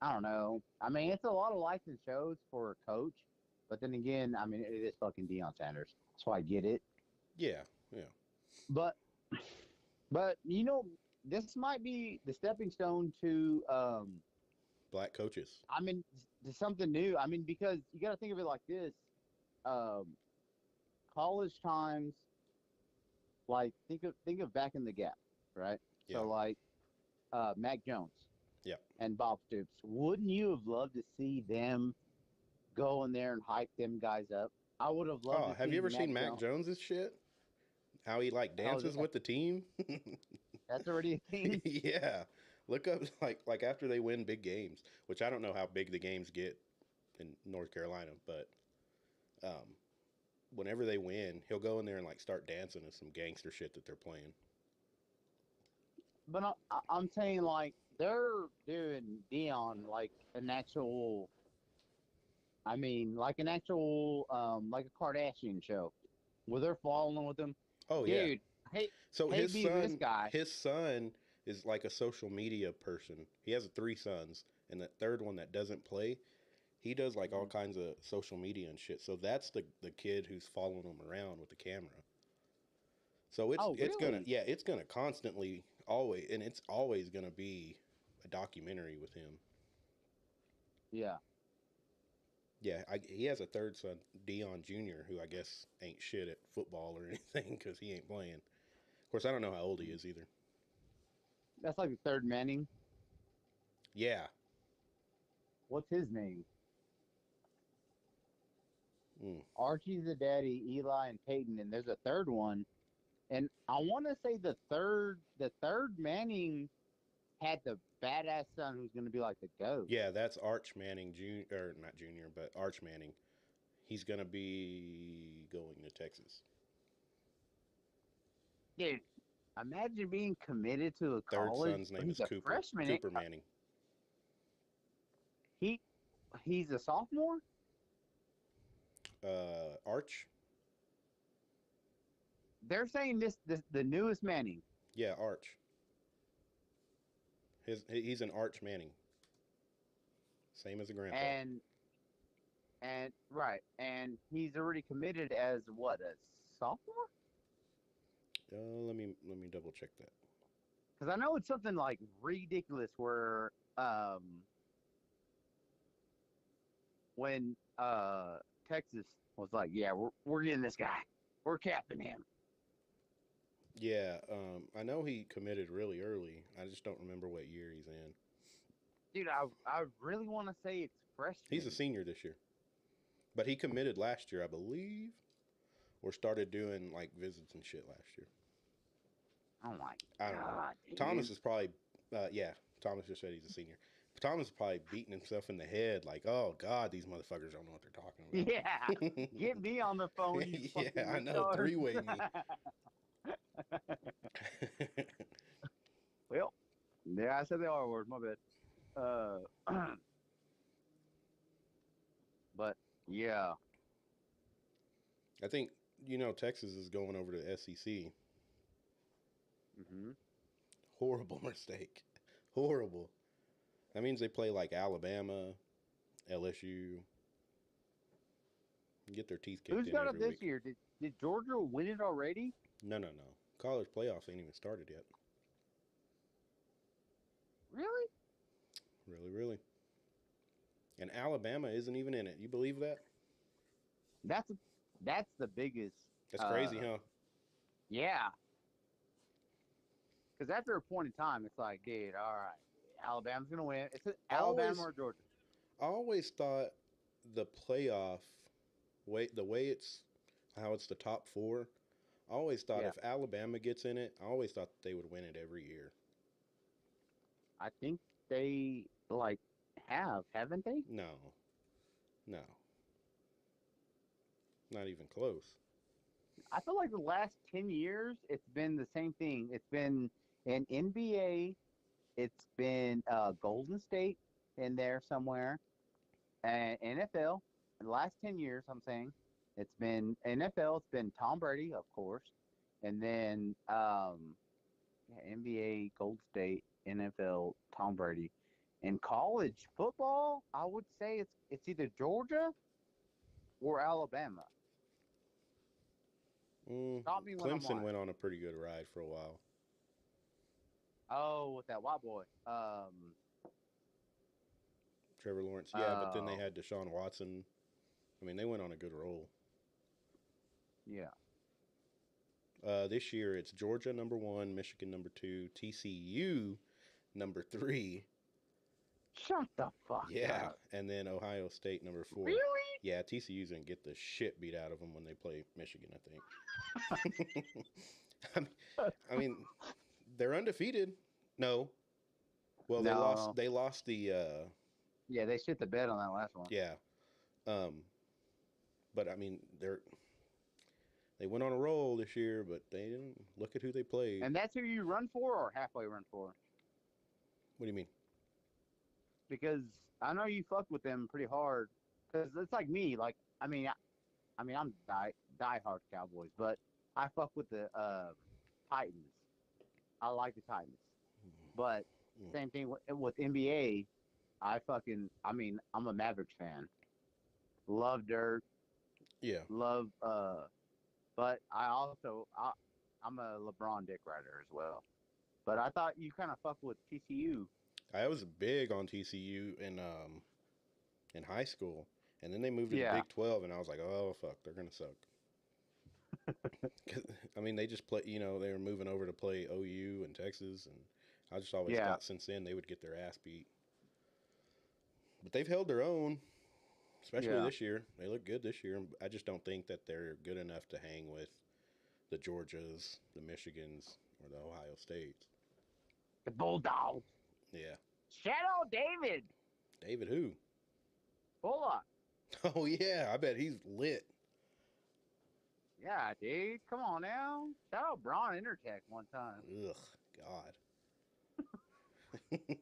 [SPEAKER 1] I don't know. I mean, it's a lot of licensed shows for a coach, but then again, I mean, it is fucking Deion Sanders, so I get it.
[SPEAKER 2] Yeah, yeah.
[SPEAKER 1] But, but this might be the stepping stone to,
[SPEAKER 2] Black coaches.
[SPEAKER 1] I mean, to something new. I mean, because you got to think of it like this: um, college times, like think of back in the gap, right?
[SPEAKER 2] Yeah.
[SPEAKER 1] So like, Mac Jones.
[SPEAKER 2] Yeah.
[SPEAKER 1] And Bob Stoops. Wouldn't you have loved to see them go in there and hype them guys up? I would have loved to
[SPEAKER 2] Have
[SPEAKER 1] see
[SPEAKER 2] you ever
[SPEAKER 1] Mac
[SPEAKER 2] seen Mac
[SPEAKER 1] Jones.
[SPEAKER 2] Jones's shit? How he like
[SPEAKER 1] Oh,
[SPEAKER 2] dances with the team?
[SPEAKER 1] that's already a thing.
[SPEAKER 2] Yeah. Look up like after they win big games, which I don't know how big the games get in North Carolina, but um, whenever they win, he'll go in there and like start dancing to some gangster shit that they're playing.
[SPEAKER 1] But I'm saying like they're doing Dion like an actual. I mean, like an actual, like a Kardashian show, where they're following with them.
[SPEAKER 2] Oh yeah.
[SPEAKER 1] Dude, hey,
[SPEAKER 2] So
[SPEAKER 1] hey, be this guy.
[SPEAKER 2] his son is like a social media person. He has 3 sons, and the third one that doesn't play, he does like all kinds of social media and shit. So that's the kid who's following him around with the camera. So
[SPEAKER 1] Oh,
[SPEAKER 2] it's gonna
[SPEAKER 1] really?
[SPEAKER 2] it's gonna constantly always, and it's always gonna be a documentary with him.
[SPEAKER 1] Yeah.
[SPEAKER 2] Yeah, he has a third son, Dion Jr., who I guess ain't shit at football or anything because he ain't playing. Of course, I don't know how old he is either.
[SPEAKER 1] That's like the third Manning.
[SPEAKER 2] Yeah.
[SPEAKER 1] What's his name?
[SPEAKER 2] Mm.
[SPEAKER 1] Archie's the daddy, Eli and Peyton, and there's a third one. And I want to say the third Manning had the badass son who's going to be like the GOAT.
[SPEAKER 2] Yeah, that's Arch Manning Jr. or not Junior, but Arch Manning. He's gonna be going to Texas.
[SPEAKER 1] Dude, imagine being committed to a
[SPEAKER 2] Third
[SPEAKER 1] college.
[SPEAKER 2] son's name
[SPEAKER 1] He's
[SPEAKER 2] is
[SPEAKER 1] a
[SPEAKER 2] Cooper.
[SPEAKER 1] freshman.
[SPEAKER 2] Cooper Manning.
[SPEAKER 1] He he's a sophomore.
[SPEAKER 2] Arch.
[SPEAKER 1] They're saying this the newest Manning.
[SPEAKER 2] Yeah, Arch. He's an Arch Manning. Same as a grandpa.
[SPEAKER 1] And right, and he's already committed as what, a sophomore?
[SPEAKER 2] Let me double check that.
[SPEAKER 1] Because I know it's something like ridiculous where when Texas was like, yeah, we're getting this guy, we're capping him.
[SPEAKER 2] Yeah, I know he committed really early. I just don't remember what year he's in.
[SPEAKER 1] Dude, I really want to say it's freshman.
[SPEAKER 2] He's a senior this year, but he committed last year, I believe, or started doing like visits and shit last year.
[SPEAKER 1] Oh my
[SPEAKER 2] I don't know.
[SPEAKER 1] god, dude.
[SPEAKER 2] Thomas is probably Yeah, Thomas just said he's a senior. Thomas is probably beating himself in the head, like, "Oh God, these motherfuckers don't know what they're
[SPEAKER 1] Yeah.
[SPEAKER 2] talking
[SPEAKER 1] Get me on the phone, you
[SPEAKER 2] about."
[SPEAKER 1] fucking
[SPEAKER 2] Yeah, I know.
[SPEAKER 1] retard.
[SPEAKER 2] Three-way me.
[SPEAKER 1] Well, yeah, I said the R word. My bad. But yeah.
[SPEAKER 2] I think Texas is going over to the SEC.
[SPEAKER 1] Hmm.
[SPEAKER 2] Horrible mistake. Horrible. That means they play like Alabama, LSU, get their teeth kicked
[SPEAKER 1] Who's
[SPEAKER 2] in
[SPEAKER 1] got it
[SPEAKER 2] every
[SPEAKER 1] this
[SPEAKER 2] week.
[SPEAKER 1] year? Did Georgia win it already?
[SPEAKER 2] No, no, no. College playoffs ain't even started yet.
[SPEAKER 1] Really?
[SPEAKER 2] Really, really. And Alabama isn't even in it. You believe that?
[SPEAKER 1] That's that's the biggest.
[SPEAKER 2] That's crazy,
[SPEAKER 1] Uh,
[SPEAKER 2] huh?
[SPEAKER 1] yeah. Because after a point in time, it's like, dude, all right, Alabama's gonna win. It's
[SPEAKER 2] I
[SPEAKER 1] Alabama
[SPEAKER 2] always,
[SPEAKER 1] or Georgia.
[SPEAKER 2] I always thought the playoff the way it's how it's the top four. I always thought
[SPEAKER 1] Yeah,
[SPEAKER 2] if Alabama gets in it, I always thought they would win it every year.
[SPEAKER 1] I think they like haven't they?
[SPEAKER 2] No, no, not even close.
[SPEAKER 1] I feel like the last 10 years, it's been the same thing. It's been an NBA. It's been Golden State in there somewhere, and NFL. In the last 10 years, I'm saying it's been NFL. It's been Tom Brady, of course, and then yeah, NBA, Golden State, NFL, Tom Brady. In college football, I would say it's either Georgia or Alabama. Stop me when I'm
[SPEAKER 2] Clemson
[SPEAKER 1] lying.
[SPEAKER 2] went on a pretty good ride for a while.
[SPEAKER 1] Oh, with that white boy.
[SPEAKER 2] Trevor Lawrence, yeah, but then they
[SPEAKER 1] Oh,
[SPEAKER 2] had Deshaun Watson. I mean, they went on a good roll.
[SPEAKER 1] yeah.
[SPEAKER 2] This year, it's Georgia number one, Michigan number two, TCU number three.
[SPEAKER 1] Shut the fuck
[SPEAKER 2] Yeah,
[SPEAKER 1] up.
[SPEAKER 2] and then Ohio State number four.
[SPEAKER 1] Really?
[SPEAKER 2] Yeah, TCU's gonna get the shit beat out of them when they play Michigan. I think. I mean, I mean, they're undefeated. No, well, they lost.
[SPEAKER 1] No.
[SPEAKER 2] They lost the.
[SPEAKER 1] Yeah, they shit the bed on that last one.
[SPEAKER 2] Yeah, um, but I mean, they went on a roll this year, but they didn't look at who they played.
[SPEAKER 1] And that's who you run for or halfway run for?
[SPEAKER 2] What do you mean?
[SPEAKER 1] Because I know you fuck with them pretty hard. Because it's like me. Like, I'm die hard Cowboys, but I fuck with the Titans. I like the Titans. But
[SPEAKER 2] Mm.
[SPEAKER 1] same thing with NBA. I'm a Mavericks fan. Love Dirk.
[SPEAKER 2] Yeah,
[SPEAKER 1] Love but I'm a LeBron dick rider as well. But I thought you kind of fuck with TCU.
[SPEAKER 2] I was big on TCU in high school, and then they moved to the
[SPEAKER 1] Yeah,
[SPEAKER 2] Big 12, and I was like, oh fuck, they're gonna suck. I mean, they just play. They were moving over to play OU and Texas, and I just always
[SPEAKER 1] yeah,
[SPEAKER 2] thought since then they would get their ass beat. But they've held their own, especially
[SPEAKER 1] yeah.
[SPEAKER 2] this year. They look good this year. I just don't think that they're good enough to hang with the Georgias, the Michigans, or the Ohio States.
[SPEAKER 1] The Bulldogs.
[SPEAKER 2] Yeah,
[SPEAKER 1] Shadow David.
[SPEAKER 2] David who?
[SPEAKER 1] Bullock.
[SPEAKER 2] Oh yeah, I bet he's lit.
[SPEAKER 1] Yeah, dude. Come on now. Shout out Braun Intertech one time.
[SPEAKER 2] Ugh, God.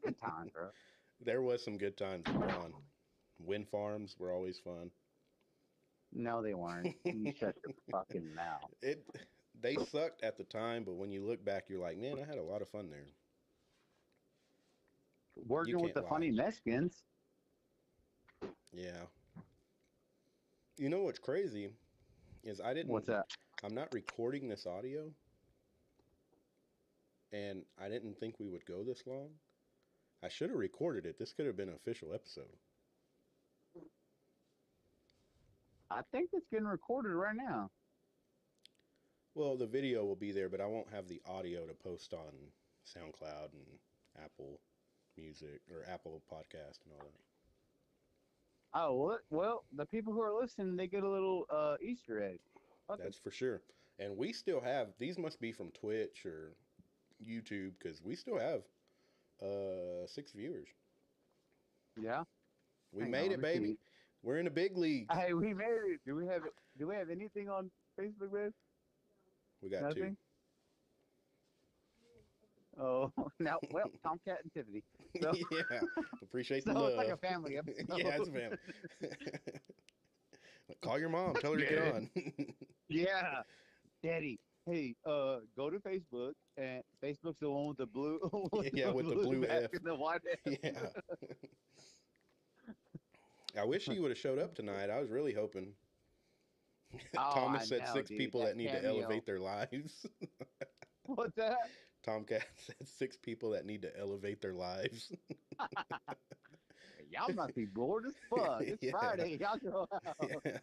[SPEAKER 1] Good time, bro.
[SPEAKER 2] There was some good times with Braun. Wind farms were always fun.
[SPEAKER 1] No, they weren't. You shut your fucking mouth.
[SPEAKER 2] it they sucked at the time, but when you look back, you're like, man, I had a lot of fun there. You
[SPEAKER 1] Working with
[SPEAKER 2] can't
[SPEAKER 1] the
[SPEAKER 2] lie.
[SPEAKER 1] funny Mexicans.
[SPEAKER 2] Yeah. You know what's crazy is
[SPEAKER 1] What's that?
[SPEAKER 2] I'm not recording this audio, and I didn't think we would go this long. I should have recorded it. This could have been an official episode.
[SPEAKER 1] I think it's getting recorded right now.
[SPEAKER 2] Well, the video will be there, but I won't have the audio to post on SoundCloud and Apple Music or Apple Podcast and all that.
[SPEAKER 1] Oh, well, the people who are listening, they get a little Easter egg. Okay.
[SPEAKER 2] That's for sure. And we still have these must be from Twitch or YouTube because we still have 6 viewers.
[SPEAKER 1] Yeah.
[SPEAKER 2] We
[SPEAKER 1] Hang on,
[SPEAKER 2] made
[SPEAKER 1] let
[SPEAKER 2] it,
[SPEAKER 1] me
[SPEAKER 2] baby.
[SPEAKER 1] see.
[SPEAKER 2] We're in the big leagues.
[SPEAKER 1] Hey, we made it. Do we have anything on Facebook, man?
[SPEAKER 2] We got 2.
[SPEAKER 1] Nothing. Oh, now, well, Tomcat and Tiffany. So,
[SPEAKER 2] Yeah. Appreciate the
[SPEAKER 1] so it's like
[SPEAKER 2] love.
[SPEAKER 1] a family
[SPEAKER 2] Yeah, it's
[SPEAKER 1] episode.
[SPEAKER 2] a family. Call your mom.
[SPEAKER 1] That's
[SPEAKER 2] Tell her to get
[SPEAKER 1] good.
[SPEAKER 2] on.
[SPEAKER 1] Yeah, Daddy. Hey, go to Facebook, and Facebook's the one with the blue, with
[SPEAKER 2] Yeah,
[SPEAKER 1] the
[SPEAKER 2] with the
[SPEAKER 1] blue
[SPEAKER 2] blue
[SPEAKER 1] back
[SPEAKER 2] F.
[SPEAKER 1] and the white F.
[SPEAKER 2] Yeah. I wish he would have showed up tonight. I was really hoping.
[SPEAKER 1] Oh,
[SPEAKER 2] Thomas
[SPEAKER 1] I
[SPEAKER 2] said
[SPEAKER 1] know,
[SPEAKER 2] 6
[SPEAKER 1] dude.
[SPEAKER 2] people
[SPEAKER 1] That
[SPEAKER 2] that need to
[SPEAKER 1] cameo.
[SPEAKER 2] elevate their lives.
[SPEAKER 1] What's that?
[SPEAKER 2] Tomcat said 6 people that need to elevate their lives.
[SPEAKER 1] Y'all must be bored as fuck. It's
[SPEAKER 2] Yeah.
[SPEAKER 1] Friday. Y'all go out.
[SPEAKER 2] Yeah.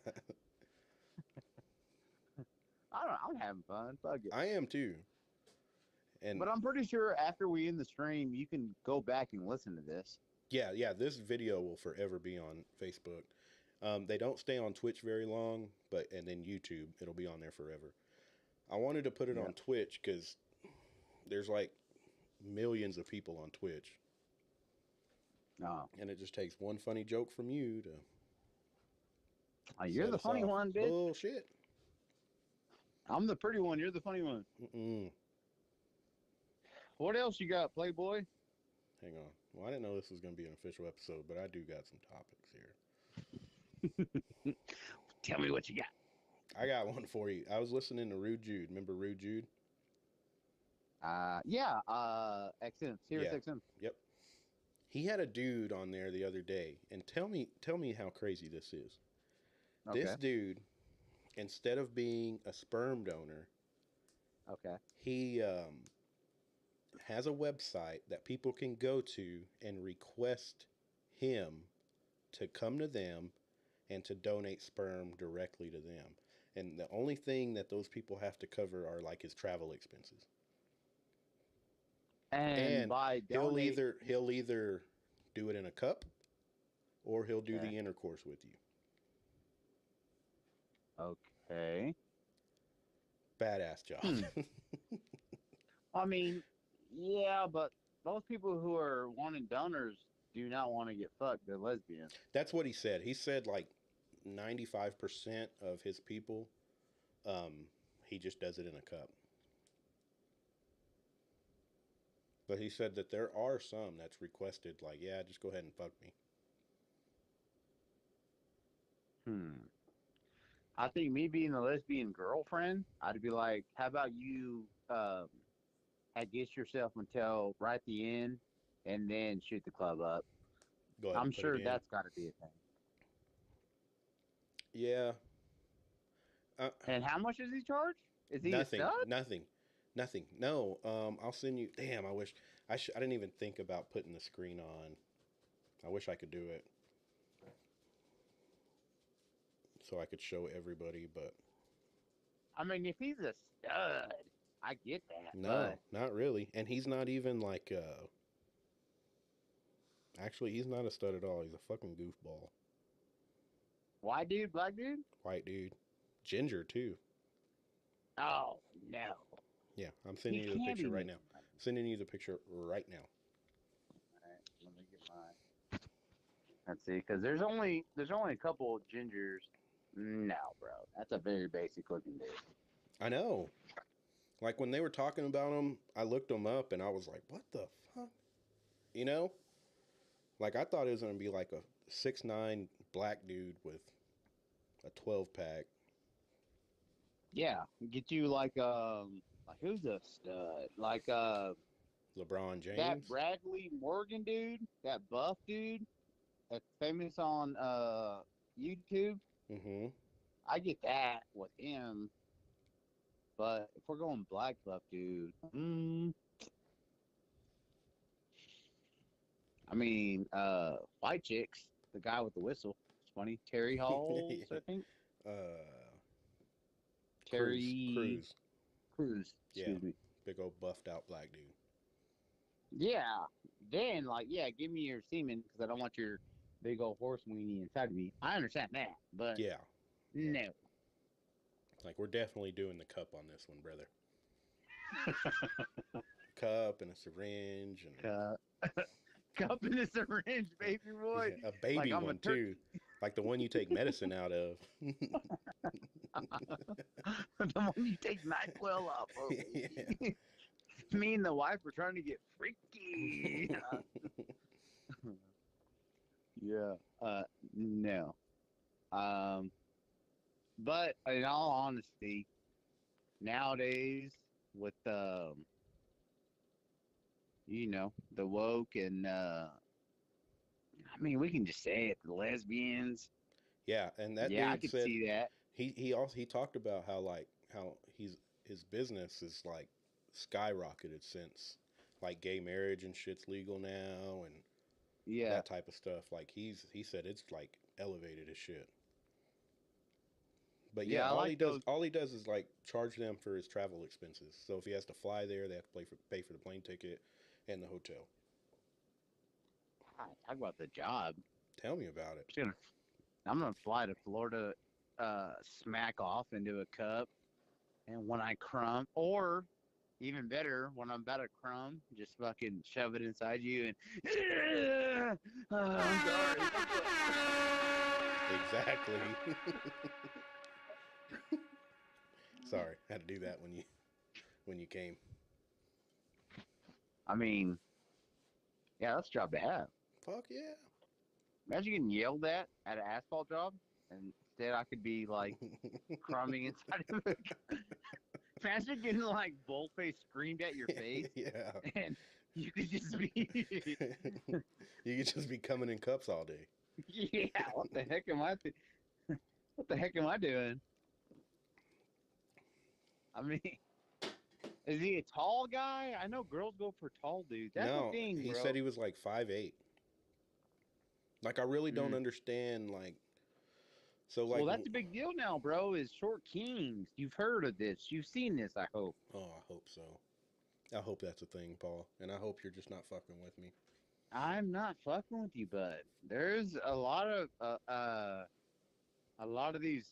[SPEAKER 1] I don't know. I'm having fun. Fuck it.
[SPEAKER 2] I am too. And
[SPEAKER 1] But I'm pretty sure after we end the stream, you can go back and listen to this.
[SPEAKER 2] yeah, this video will forever be on Facebook. They don't stay on Twitch very long, and then YouTube, it'll be on there forever. I wanted to put it
[SPEAKER 1] Yeah.
[SPEAKER 2] on Twitch because there's like millions of people on Twitch.
[SPEAKER 1] Oh.
[SPEAKER 2] And it just takes one funny joke from you to
[SPEAKER 1] You're
[SPEAKER 2] set
[SPEAKER 1] the
[SPEAKER 2] us
[SPEAKER 1] funny
[SPEAKER 2] off.
[SPEAKER 1] one, bitch.
[SPEAKER 2] Bullshit.
[SPEAKER 1] I'm the pretty one. You're the funny one.
[SPEAKER 2] Mm-mm.
[SPEAKER 1] What else you got, Playboy?
[SPEAKER 2] Hang on. Well, I didn't know this was going to be an official episode, but I do got some topics here.
[SPEAKER 1] Tell me what you got.
[SPEAKER 2] I got one for you. I was listening to Rude Jude. Remember Rude Jude?
[SPEAKER 1] Yeah. XM. Sirius
[SPEAKER 2] Yeah.
[SPEAKER 1] XM.
[SPEAKER 2] Yep. He had a dude on there the other day, and tell me how crazy this is.
[SPEAKER 1] Okay.
[SPEAKER 2] This dude, instead of being a sperm donor,
[SPEAKER 1] Okay.
[SPEAKER 2] he has a website that people can go to and request him to come to them and to donate sperm directly to them. And the only thing that those people have to cover are like his travel expenses.
[SPEAKER 1] And by
[SPEAKER 2] he'll
[SPEAKER 1] donate,
[SPEAKER 2] either do it in a cup or he'll do
[SPEAKER 1] Okay.
[SPEAKER 2] the intercourse with you.
[SPEAKER 1] Okay.
[SPEAKER 2] Badass job.
[SPEAKER 1] I mean, yeah, but those people who are wanting donors do not want to get fucked. They're lesbians.
[SPEAKER 2] That's what he said. He said like 95% of his people, he just does it in a cup. But he said that there are some that's requested, like, yeah, just go ahead and fuck me.
[SPEAKER 1] I think me being a lesbian girlfriend, I'd be like, how about you get yourself until right at the end and then shoot the club up?
[SPEAKER 2] Go ahead
[SPEAKER 1] I'm
[SPEAKER 2] and put
[SPEAKER 1] sure
[SPEAKER 2] it in.
[SPEAKER 1] that's got to be a thing.
[SPEAKER 2] Yeah.
[SPEAKER 1] And how much does he charge? Is he
[SPEAKER 2] Nothing.
[SPEAKER 1] a stud?
[SPEAKER 2] Nothing. No. I'll send you. Damn. I wish I didn't even think about putting the screen on. I wish I could do it so I could show everybody, but
[SPEAKER 1] I mean, if he's a stud, I get that.
[SPEAKER 2] no,
[SPEAKER 1] But
[SPEAKER 2] not really. And he's not even like. Actually, he's not a stud at all. He's a fucking goofball.
[SPEAKER 1] white dude, black dude?
[SPEAKER 2] White dude, ginger too.
[SPEAKER 1] Oh no.
[SPEAKER 2] Yeah, I'm sending you the picture right now. Sending you the picture right now.
[SPEAKER 1] All right, let me get my. Let's see, because there's only a couple of gingers. No, bro, that's a very basic looking dude.
[SPEAKER 2] I know. Like when they were talking about him, I looked him up and I was like, "What the fuck?" You know, like I thought it was gonna be like a 6'9" black dude with a 12-pack.
[SPEAKER 1] Yeah, get you like who's a stud? Like
[SPEAKER 2] LeBron James.
[SPEAKER 1] that Bradley Morgan dude, that buff dude, that's famous on YouTube.
[SPEAKER 2] Mm-hmm.
[SPEAKER 1] I get that with him, but if we're going black buff dude, I mean, white chicks, the guy with the whistle, it's funny. Terry Halls, I think. Terry Cruz. Excuse me.
[SPEAKER 2] Big old buffed out black dude.
[SPEAKER 1] Yeah. Then, give me your semen because I don't want your big old horse weenie inside of me. I understand that, but
[SPEAKER 2] Yeah.
[SPEAKER 1] no.
[SPEAKER 2] Like we're definitely doing the cup on this one, brother. cup and a syringe and
[SPEAKER 1] Cup, cup in a syringe, baby boy.
[SPEAKER 2] a
[SPEAKER 1] Like
[SPEAKER 2] baby
[SPEAKER 1] I'm a
[SPEAKER 2] one too, like the one you take medicine out of.
[SPEAKER 1] the one you take NyQuil off of,
[SPEAKER 2] Yeah.
[SPEAKER 1] baby. Me and the wife were trying to get freaky. Yeah. No. Um, but in all honesty, nowadays with the woke and I mean we can just say it, the lesbians.
[SPEAKER 2] Yeah, and that
[SPEAKER 1] Yeah, I
[SPEAKER 2] dude
[SPEAKER 1] could
[SPEAKER 2] said
[SPEAKER 1] see that.
[SPEAKER 2] he talked about how his business is like skyrocketed since like gay marriage and shit's legal now and
[SPEAKER 1] Yeah.
[SPEAKER 2] that type of stuff. Like he said it's like elevated as shit. But yeah,
[SPEAKER 1] Yeah, I like those.
[SPEAKER 2] all he does is like charge them for his travel expenses. So if he has to fly there, they have to pay for the plane ticket and the hotel.
[SPEAKER 1] God, talk about the job.
[SPEAKER 2] Tell me about it.
[SPEAKER 1] I'm gonna fly to Florida, smack off into a cup, and when I crumb, or even better, when I'm about to crumb, just fucking shove it inside you and. I'm sorry.
[SPEAKER 2] Exactly. Sorry, I had to do that when you came.
[SPEAKER 1] I mean, yeah, that's a job to have.
[SPEAKER 2] Fuck yeah.
[SPEAKER 1] Imagine getting yelled at an asphalt job, and instead I could be like crumbing inside of it. Imagine getting like boldface screamed at your face,
[SPEAKER 2] Yeah.
[SPEAKER 1] and you could just be,
[SPEAKER 2] You could just be coming in cups all day.
[SPEAKER 1] yeah. What the heck am I? What the heck am I doing? I mean, is he a tall guy? I know girls go for tall dudes. That's the
[SPEAKER 2] No,
[SPEAKER 1] thing,
[SPEAKER 2] he
[SPEAKER 1] bro.
[SPEAKER 2] said he was like 5'8". Like I really don't
[SPEAKER 1] Mm.
[SPEAKER 2] understand like so
[SPEAKER 1] Well,
[SPEAKER 2] like
[SPEAKER 1] that's a big deal now, bro. Is short kings. You've heard of this. You've seen this, I hope.
[SPEAKER 2] oh, I hope so. I hope that's a thing, Paul, and I hope you're just not fucking with me.
[SPEAKER 1] I'm not fucking with you, bud. There's a lot of these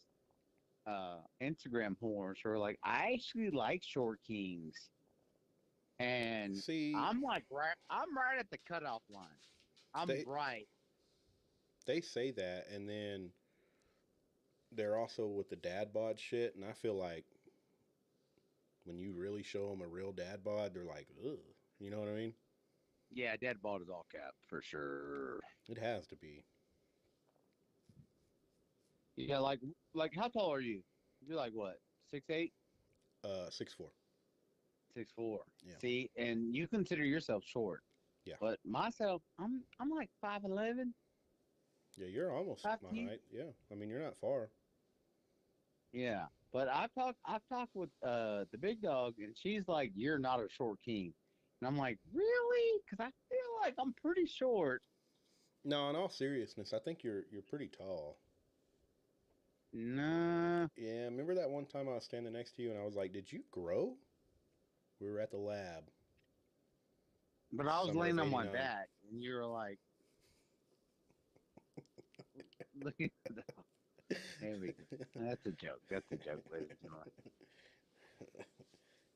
[SPEAKER 1] Instagram whores who are like, I actually like short kings, and
[SPEAKER 2] See,
[SPEAKER 1] I'm right at the cutoff line. I'm
[SPEAKER 2] they
[SPEAKER 1] right.
[SPEAKER 2] they say that, and then they're also with the dad bod shit, and I feel like when you really show them a real dad bod, they're like, ugh. You know what I mean?
[SPEAKER 1] Yeah, dead ball is all cap for sure.
[SPEAKER 2] It has to be.
[SPEAKER 1] Yeah, like how tall are you? You're like what? 6'8"?
[SPEAKER 2] 6'4".
[SPEAKER 1] 6'4".
[SPEAKER 2] Yeah,
[SPEAKER 1] See, and you consider yourself short.
[SPEAKER 2] yeah,
[SPEAKER 1] But myself, I'm like 5'11",
[SPEAKER 2] yeah. You're almost my
[SPEAKER 1] 5'10".
[SPEAKER 2] height. Yeah, I mean you're not far.
[SPEAKER 1] Yeah. But I've talked with the big dog, and she's like, "You're not a short king," and I'm like, "Really?" Because I feel like I'm pretty short.
[SPEAKER 2] No, in all seriousness, I think you're pretty tall.
[SPEAKER 1] Nah,
[SPEAKER 2] Yeah, remember that one time I was standing next to you and I was like, "Did you grow?" We were at the lab,
[SPEAKER 1] but I was
[SPEAKER 2] summer of
[SPEAKER 1] laying on my
[SPEAKER 2] '89.
[SPEAKER 1] back, and you were like, "Look at the." There we go. That's a joke. That's a joke, ladies and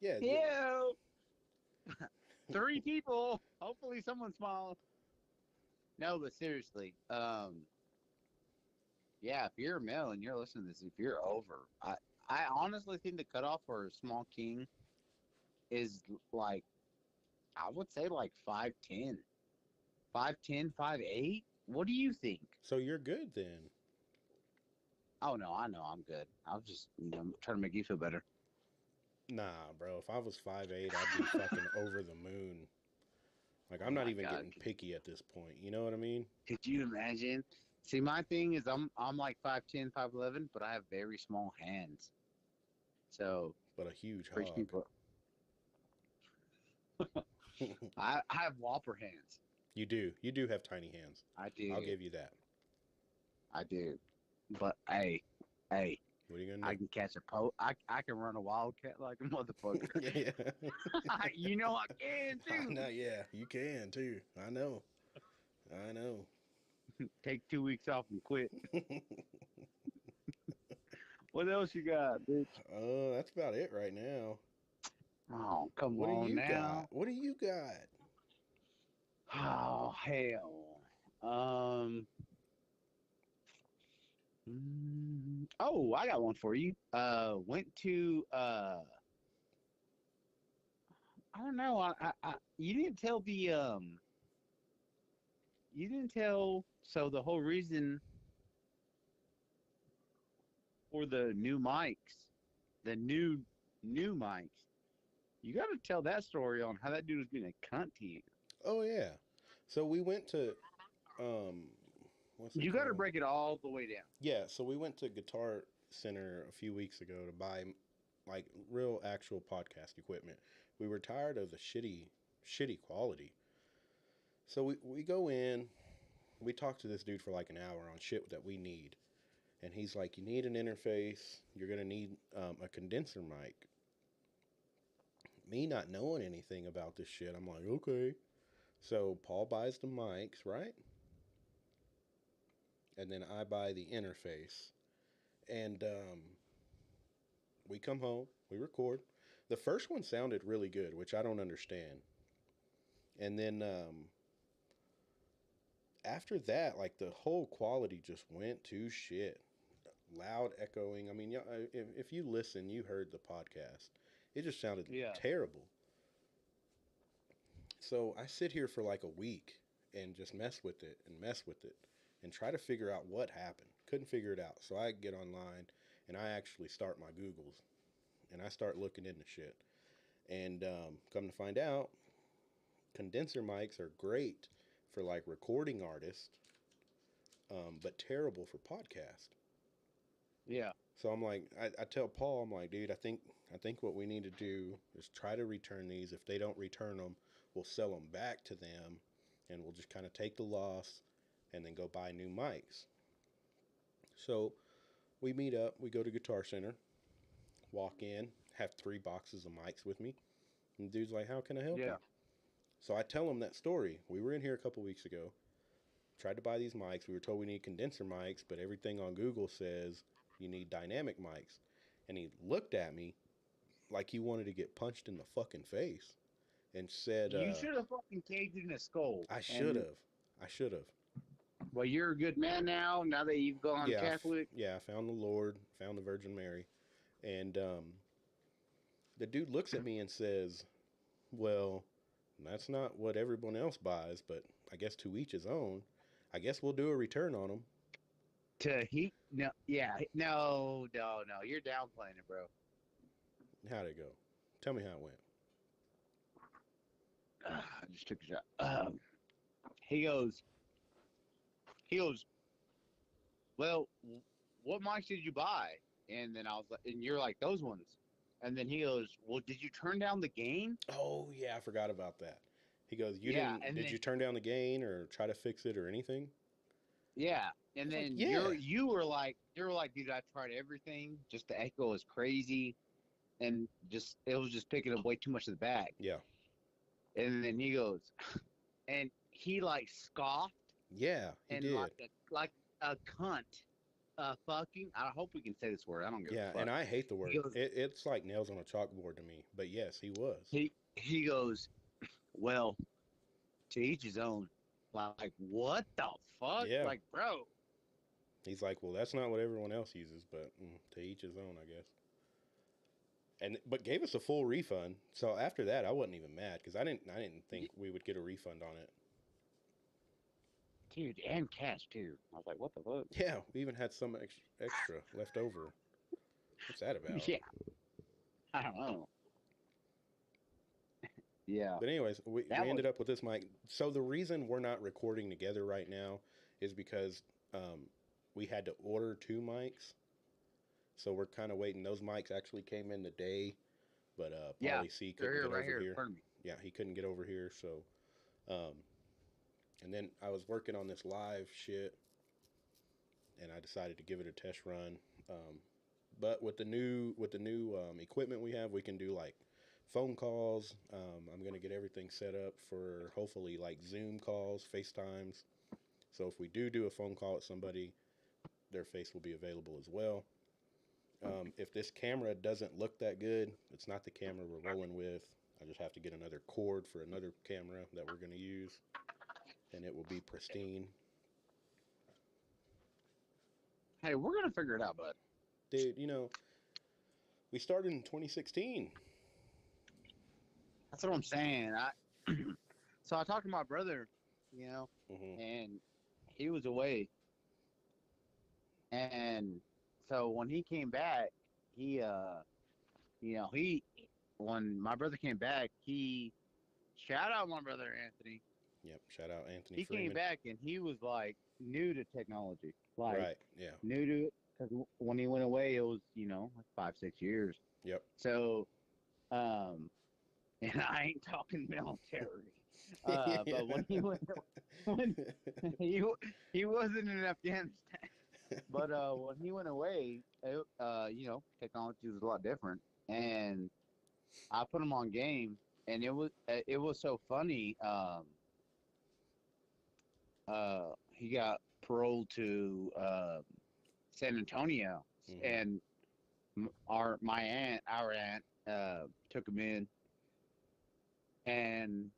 [SPEAKER 2] Yeah,
[SPEAKER 1] gentlemen. Ew. 3 people. Hopefully, someone small. No, but seriously, yeah, if you're a male and you're listening to this, if you're over, I honestly think the cutoff for a small king is like, I would say like 5'10", 5'10", 5'8". What do you think?
[SPEAKER 2] so you're good then.
[SPEAKER 1] Oh no, I know I'm good. I was just trying to make you feel better.
[SPEAKER 2] Nah, bro. If I was 5'8", I'd be fucking over the moon. Like
[SPEAKER 1] Oh
[SPEAKER 2] I'm not
[SPEAKER 1] my
[SPEAKER 2] even
[SPEAKER 1] God,
[SPEAKER 2] getting picky at this point. You know what I mean?
[SPEAKER 1] could you imagine? See, my thing is I'm like 5'10", 5'11", but I have very small hands. So
[SPEAKER 2] But a huge
[SPEAKER 1] rich
[SPEAKER 2] hog.
[SPEAKER 1] people, I have whopper hands.
[SPEAKER 2] You do. You do have tiny hands.
[SPEAKER 1] I
[SPEAKER 2] I'll
[SPEAKER 1] do.
[SPEAKER 2] give you that.
[SPEAKER 1] I do. But hey,
[SPEAKER 2] What are you
[SPEAKER 1] I
[SPEAKER 2] gonna
[SPEAKER 1] can catch a I can run a wildcat like a motherfucker.
[SPEAKER 2] do? Yeah.
[SPEAKER 1] You know I can
[SPEAKER 2] I
[SPEAKER 1] too.
[SPEAKER 2] know. Yeah, you can too. I know. I know.
[SPEAKER 1] Take 2 weeks off and quit. What else you got, bitch?
[SPEAKER 2] That's about it right now.
[SPEAKER 1] Oh, come
[SPEAKER 2] What do
[SPEAKER 1] on
[SPEAKER 2] you got?
[SPEAKER 1] now.
[SPEAKER 2] What do you got?
[SPEAKER 1] Oh, hell. Oh, I got one for you. Went to I don't know. You didn't tell you didn't tell. So the whole reason for the new mics, the new mics, you got to tell that story on how that dude was being a cunt to you.
[SPEAKER 2] Oh yeah. So we went to um what's it
[SPEAKER 1] You got to
[SPEAKER 2] called?
[SPEAKER 1] break it all the way down.
[SPEAKER 2] Yeah, so we went to Guitar Center a few weeks ago to buy like real actual podcast equipment. We were tired of the shitty quality. So we go in, we talk to this dude for like an hour on shit that we need. And he's like, you need an interface, you're going to need a condenser mic. Me not knowing anything about this shit, I'm like, okay. So Paul buys the mics, right? And then I buy the interface. And we come home, we record. The first one sounded really good, which I don't understand. And then after that, like the whole quality just went to shit. Loud echoing. I mean, if you listen, you heard the podcast. It just sounded
[SPEAKER 1] Yeah.
[SPEAKER 2] terrible. So I sit here for like a week and just mess with it and mess with it and try to figure out what happened. Couldn't figure it out. So I get online and I actually start my Googles and I start looking into shit. And come to find out, condenser mics are great for like recording artists, but terrible for podcast.
[SPEAKER 1] Yeah.
[SPEAKER 2] So I'm like, I tell Paul, I'm like, dude, I think what we need to do is try to return these. If they don't return them, we'll sell them back to them, and we'll just kind of take the loss, and then go buy new mics. So we meet up, we go to Guitar Center, walk in, have 3 boxes of mics with me, and the dude's like, how can I help you?
[SPEAKER 1] Yeah.
[SPEAKER 2] So I tell him that story. We were in here a couple weeks ago, tried to buy these mics. We were told we need condenser mics, but everything on Google says you need dynamic mics. And he looked at me like he wanted to get punched in the fucking face and said,
[SPEAKER 1] You should have fucking caved in his skull.
[SPEAKER 2] I should
[SPEAKER 1] And
[SPEAKER 2] have. I should have.
[SPEAKER 1] well, you're a good man now. Now that you've gone
[SPEAKER 2] Yeah,
[SPEAKER 1] Catholic.
[SPEAKER 2] yeah, I found the Lord, found the Virgin Mary. And the dude looks at me and says, well, that's not what everyone else buys, but I guess to each his own. I guess we'll do a return on them.
[SPEAKER 1] To heat? No, yeah, no. You're downplaying it, bro.
[SPEAKER 2] How'd it go? Tell me how it went.
[SPEAKER 1] I just took a shot. He goes, he goes. Well, what mics did you buy? And then I was like, and you're like those ones. And then he goes, well, did you turn down the gain?
[SPEAKER 2] Oh, yeah, I forgot about that. He goes, you
[SPEAKER 1] Yeah,
[SPEAKER 2] didn't,
[SPEAKER 1] and
[SPEAKER 2] did
[SPEAKER 1] then
[SPEAKER 2] you turn down the gain or try to fix it or anything?
[SPEAKER 1] yeah,
[SPEAKER 2] I
[SPEAKER 1] and
[SPEAKER 2] was like,
[SPEAKER 1] then
[SPEAKER 2] yeah.
[SPEAKER 1] you were like, dude, I tried everything. Just the echo is crazy, and just it was just picking up way too much of the back.
[SPEAKER 2] Yeah.
[SPEAKER 1] And then he goes, and he like scoffed
[SPEAKER 2] Yeah, he
[SPEAKER 1] and
[SPEAKER 2] did.
[SPEAKER 1] like a cunt, fucking. I hope we can say this word. I don't give
[SPEAKER 2] Yeah,
[SPEAKER 1] a fuck.
[SPEAKER 2] and I hate the
[SPEAKER 1] He
[SPEAKER 2] word.
[SPEAKER 1] goes,
[SPEAKER 2] It's like nails on a chalkboard to me. But yes, he was.
[SPEAKER 1] he goes, well, to each his own. Like what the fuck?
[SPEAKER 2] Yeah.
[SPEAKER 1] Like, bro.
[SPEAKER 2] He's like, well, that's not what everyone else uses, but to each his own, I guess. And but gave us a full refund. So after that, I wasn't even mad because I didn't think we would get a refund on it.
[SPEAKER 1] Dude, and cash too. I was like, what the fuck?
[SPEAKER 2] Yeah, we even had some extra left over. What's that about?
[SPEAKER 1] Yeah, I don't know. Yeah,
[SPEAKER 2] But anyways,
[SPEAKER 1] that
[SPEAKER 2] we
[SPEAKER 1] was
[SPEAKER 2] ended up with this mic. So the reason we're not recording together right now is because we had to order 2 mics. So we're kind of waiting. Those mics actually came in today, but
[SPEAKER 1] yeah.
[SPEAKER 2] Paulie C
[SPEAKER 1] They're
[SPEAKER 2] couldn't
[SPEAKER 1] here,
[SPEAKER 2] get
[SPEAKER 1] right
[SPEAKER 2] over
[SPEAKER 1] here in
[SPEAKER 2] here.
[SPEAKER 1] front of me.
[SPEAKER 2] Yeah, he couldn't get over here. So, um, and then I was working on this live shit, and I decided to give it a test run. But with the new equipment we have, we can do like phone calls. I'm gonna get everything set up for hopefully like Zoom calls, FaceTimes. So if we do a phone call with somebody, their face will be available as well. If this camera doesn't look that good, it's not the camera we're rolling with. I just have to get another cord for another camera that we're going to use, and it will be pristine.
[SPEAKER 1] Hey, we're gonna figure it out, bud.
[SPEAKER 2] Dude, we started in 2016.
[SPEAKER 1] That's what I'm saying. So I talked to my brother,
[SPEAKER 2] Hmm.
[SPEAKER 1] and he was away, and so when he came back, he he when my brother came back, he shout out my brother Anthony.
[SPEAKER 2] Yep. Shout out Anthony
[SPEAKER 1] He came
[SPEAKER 2] Freeman.
[SPEAKER 1] back and he was like new to technology, like
[SPEAKER 2] Right. Yeah.
[SPEAKER 1] new to it because when he went away, it was like 5 6 years.
[SPEAKER 2] Yep.
[SPEAKER 1] So um, and I ain't talking military. But when he went, when he he wasn't in Afghanistan. But when he went away, technology was a lot different, and I put him on game, and it was so funny. He got paroled to San Antonio,
[SPEAKER 2] Hmm.
[SPEAKER 1] and our aunt, took him in, and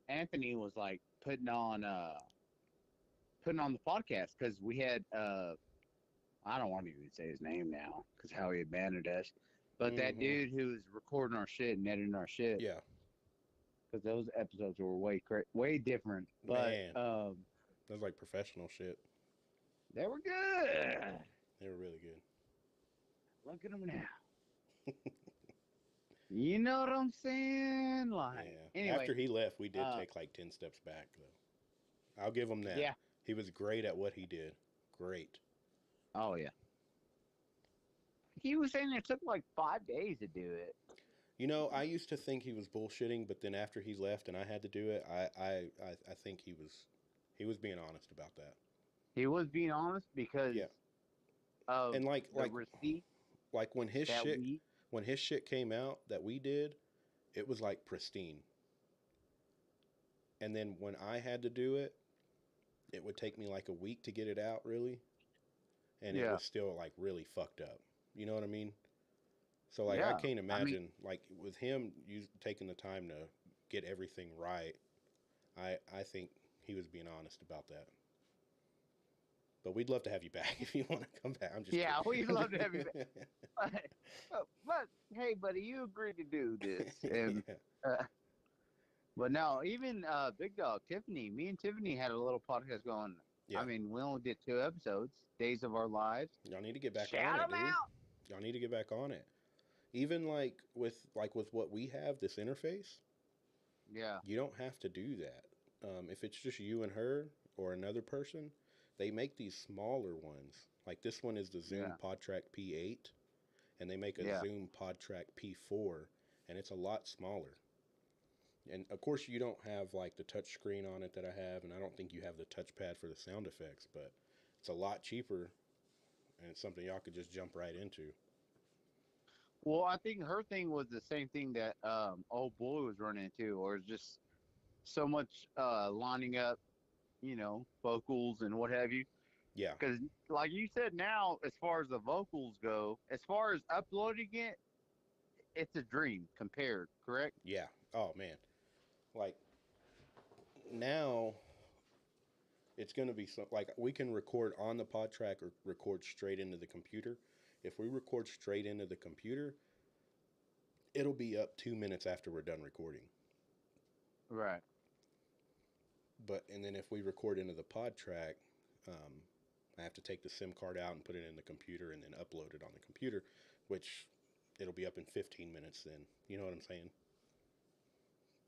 [SPEAKER 1] Anthony was like putting on the podcast because we had I don't want to even say his name now because how he abandoned us, but that
[SPEAKER 2] Hmm.
[SPEAKER 1] dude who was recording our shit and editing our shit
[SPEAKER 2] Yeah.
[SPEAKER 1] because those episodes were way different, but
[SPEAKER 2] Man, that was like professional shit.
[SPEAKER 1] they were good.
[SPEAKER 2] They were really good.
[SPEAKER 1] Look at them now. You know what I'm saying? Like
[SPEAKER 2] Yeah.
[SPEAKER 1] anyway,
[SPEAKER 2] After he left, we did
[SPEAKER 1] uh,
[SPEAKER 2] take like 10 steps back, though. I'll give him that.
[SPEAKER 1] yeah,
[SPEAKER 2] He was great at what he did. Great.
[SPEAKER 1] oh yeah. He was saying it took like 5 days to do it.
[SPEAKER 2] I used to think he was bullshitting, but then after he left and I had to do it, I think he was being honest about that.
[SPEAKER 1] He was being honest because
[SPEAKER 2] Yeah.
[SPEAKER 1] of
[SPEAKER 2] And like
[SPEAKER 1] the
[SPEAKER 2] like
[SPEAKER 1] receipt
[SPEAKER 2] like
[SPEAKER 1] that we.
[SPEAKER 2] when his shit came out that we did, it was like pristine. And then when I had to do it, it would take me like a week to get it out really, and it
[SPEAKER 1] Yeah,
[SPEAKER 2] was still like really fucked up. You know what I mean? So like I
[SPEAKER 1] yeah.
[SPEAKER 2] can't
[SPEAKER 1] I mean,
[SPEAKER 2] imagine like with him taking the time to get everything right. I think he was being honest about that. But we'd love to have you back if you want to come back. I'm just
[SPEAKER 1] yeah, we'd
[SPEAKER 2] kidding.
[SPEAKER 1] love to have you back. But hey, buddy, you agreed to do this, and
[SPEAKER 2] Yeah.
[SPEAKER 1] uh, but no, even Big Dog Tiffany, me and Tiffany had a little podcast going. I
[SPEAKER 2] Yeah.
[SPEAKER 1] mean, we only did 2 episodes, Days of Our Lives.
[SPEAKER 2] Y'all need to get back on
[SPEAKER 1] Shout
[SPEAKER 2] it,
[SPEAKER 1] them
[SPEAKER 2] dude.
[SPEAKER 1] out.
[SPEAKER 2] Y'all need to get back on it. Even like with what we have, this interface,
[SPEAKER 1] Yeah,
[SPEAKER 2] you don't have to do that. If it's just you and her or another person, they make these smaller ones. Like this one is the Zoom
[SPEAKER 1] yeah,
[SPEAKER 2] PodTrack P8, and they make a
[SPEAKER 1] yeah.
[SPEAKER 2] Zoom PodTrack P4, and it's a lot smaller. And of course, you don't have like the touch screen on it that I have, and I don't think you have the touchpad for the sound effects, but it's a lot cheaper, and it's something y'all could just jump right into.
[SPEAKER 1] Well, I think her thing was the same thing that old boy was running into, or just so much lining up, vocals and what have you.
[SPEAKER 2] Yeah,
[SPEAKER 1] Because, like you said, now as far as the vocals go, as far as uploading it, it's a dream compared. Correct?
[SPEAKER 2] yeah. Oh man, like now it's going to be like we can record on the pod track or record straight into the computer. If we record straight into the computer, it'll be up 2 minutes after we're done recording.
[SPEAKER 1] Right.
[SPEAKER 2] And then if we record into the pod track, um, I have to take the SIM card out and put it in the computer and then upload it on the computer, which it'll be up in 15 minutes then. You know what I'm saying?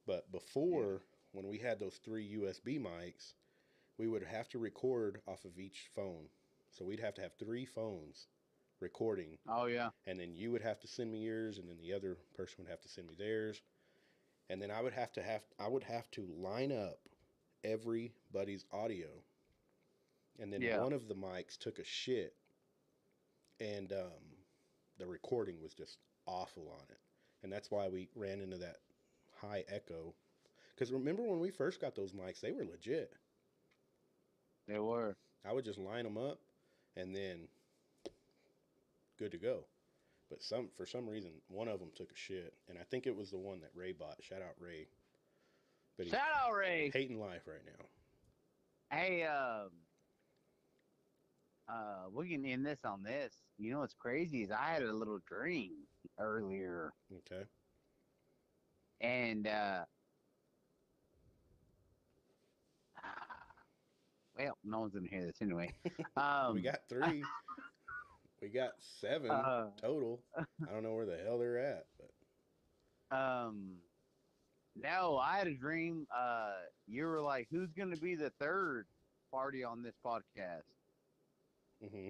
[SPEAKER 2] But
[SPEAKER 1] Yeah.
[SPEAKER 2] before, when we had those three USB mics, we would have to record off of each phone. So we'd have to have three phones recording,
[SPEAKER 1] Oh yeah.
[SPEAKER 2] and then you would have to send me yours, and then the other person would have to send me theirs, and then I would have to line up everybody's audio, and then
[SPEAKER 1] Yeah.
[SPEAKER 2] one of the mics took a shit, and the recording was just awful on it, and that's why we ran into that high echo. Because remember when we first got those mics, they were legit.
[SPEAKER 1] They were.
[SPEAKER 2] I would just line them up, and then good to go. But for some reason, one of them took a shit, and I think it was the one that Ray bought. Shout out Ray, but he's
[SPEAKER 1] Shout out, Ray.
[SPEAKER 2] hating life right now.
[SPEAKER 1] Hey, we can end this on this. You know what's crazy is I had a little dream earlier,
[SPEAKER 2] Okay.
[SPEAKER 1] and well, no one's gonna hear this anyway.
[SPEAKER 2] We got 3. We got 7
[SPEAKER 1] uh,
[SPEAKER 2] total. I don't know where the hell they're at, but
[SPEAKER 1] no, I had a dream. You were like, "Who's gonna be the third party on this podcast?"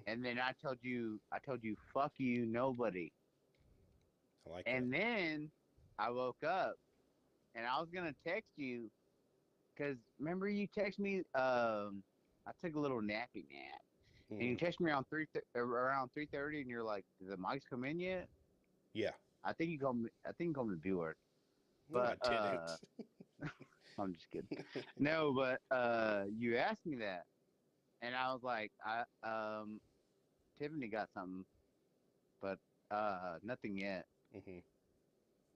[SPEAKER 1] And then I told you, "Fuck you, nobody."
[SPEAKER 2] I like
[SPEAKER 1] And then I woke up, and I was gonna text you, cause remember you text me. I took a little nappy nap,
[SPEAKER 2] that.
[SPEAKER 1] and you text me around 3:30, and you're like, "Did the mics come in yet?"
[SPEAKER 2] Yeah.
[SPEAKER 1] I think you called me. I think you called me Bueller.
[SPEAKER 2] No,
[SPEAKER 1] But
[SPEAKER 2] I didn't.
[SPEAKER 1] I'm just kidding. No, but you asked me that, and I was like, Tiffany got something, but nothing yet.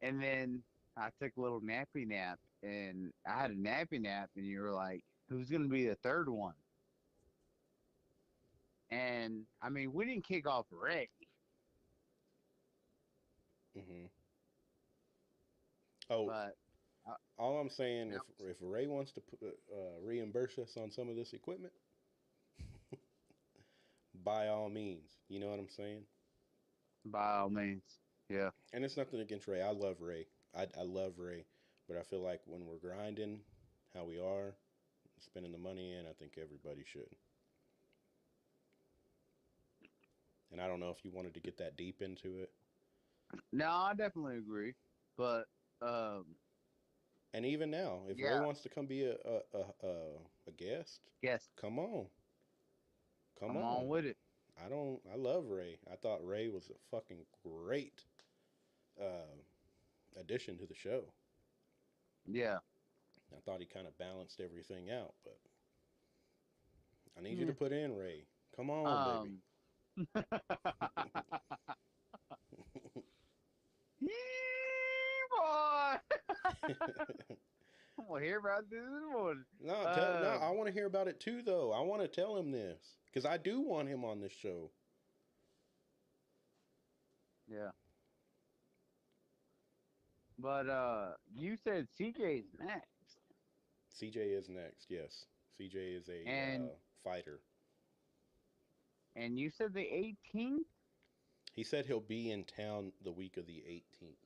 [SPEAKER 1] And then I took a little nappy nap, and I had a nappy nap, and you were like, "Who's gonna be the third one?" And I mean, we didn't kick off Ray.
[SPEAKER 2] Oh,
[SPEAKER 1] But
[SPEAKER 2] all I'm saying,
[SPEAKER 1] yep.
[SPEAKER 2] if Ray wants to reimburse us on some of this equipment, by all means, you know what I'm saying.
[SPEAKER 1] By all means, yeah.
[SPEAKER 2] And it's nothing against Ray. I love Ray. I love Ray, but I feel like when we're grinding, how we are, spending the money in, I think everybody should. And I don't know if you wanted to get that deep into it.
[SPEAKER 1] No, I definitely agree. But
[SPEAKER 2] and even now, if
[SPEAKER 1] yeah.
[SPEAKER 2] Ray wants to come be a guest,
[SPEAKER 1] yes,
[SPEAKER 2] come on.
[SPEAKER 1] Come on with it.
[SPEAKER 2] I love Ray. I thought Ray was a fucking great addition to the show.
[SPEAKER 1] Yeah.
[SPEAKER 2] I thought he kind of balanced everything out, but I need you to put in Ray. Come on, baby.
[SPEAKER 1] Boy. I'm gonna hear about this morning.
[SPEAKER 2] No, I want to hear about it too, though. I want to tell him this because I do want him on this show.
[SPEAKER 1] Yeah. But you said CJ's next.
[SPEAKER 2] CJ is next, yes. CJ is a fighter.
[SPEAKER 1] And you said the 18th?
[SPEAKER 2] He said he'll be in town the week of the 18th.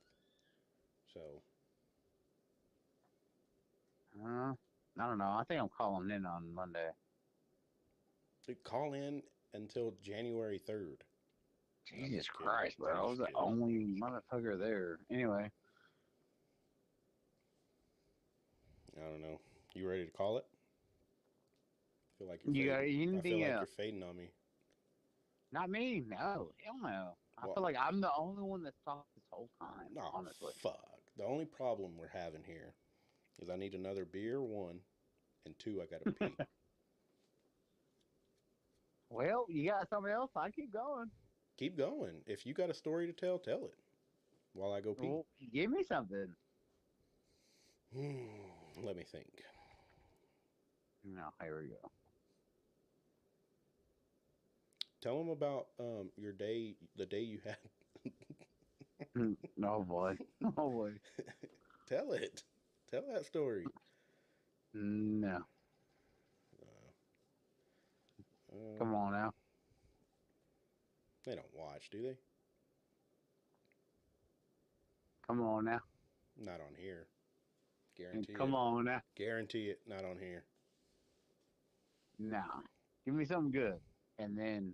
[SPEAKER 2] So.
[SPEAKER 1] I don't know. I think I'm calling in on Monday.
[SPEAKER 2] Call in until January 3rd.
[SPEAKER 1] Jesus Christ, bro. I was the only motherfucker there. Anyway.
[SPEAKER 2] I don't know. You ready to call it? I feel like
[SPEAKER 1] you got anything
[SPEAKER 2] I feel like
[SPEAKER 1] else?
[SPEAKER 2] you're fading on me.
[SPEAKER 1] Not me. No. Hell no. I feel like I'm the only one that's talked this whole time, honestly.
[SPEAKER 2] Fuck. The only problem we're having here is I need another beer, 1, and 2, I gotta pee.
[SPEAKER 1] Well, you got something else? I keep going.
[SPEAKER 2] Keep going. If you got a story to tell, tell it while I go pee.
[SPEAKER 1] Well, give me something.
[SPEAKER 2] Let me think.
[SPEAKER 1] No, here we go.
[SPEAKER 2] Tell them about your day, the day you had.
[SPEAKER 1] Oh boy. Oh boy.
[SPEAKER 2] Tell it. Tell that story.
[SPEAKER 1] No. Come on now.
[SPEAKER 2] They don't watch, do they?
[SPEAKER 1] Come on now.
[SPEAKER 2] Not on here. Guarantee it.
[SPEAKER 1] Come on now.
[SPEAKER 2] Guarantee it. Not on here.
[SPEAKER 1] Nah. Give me something good. And then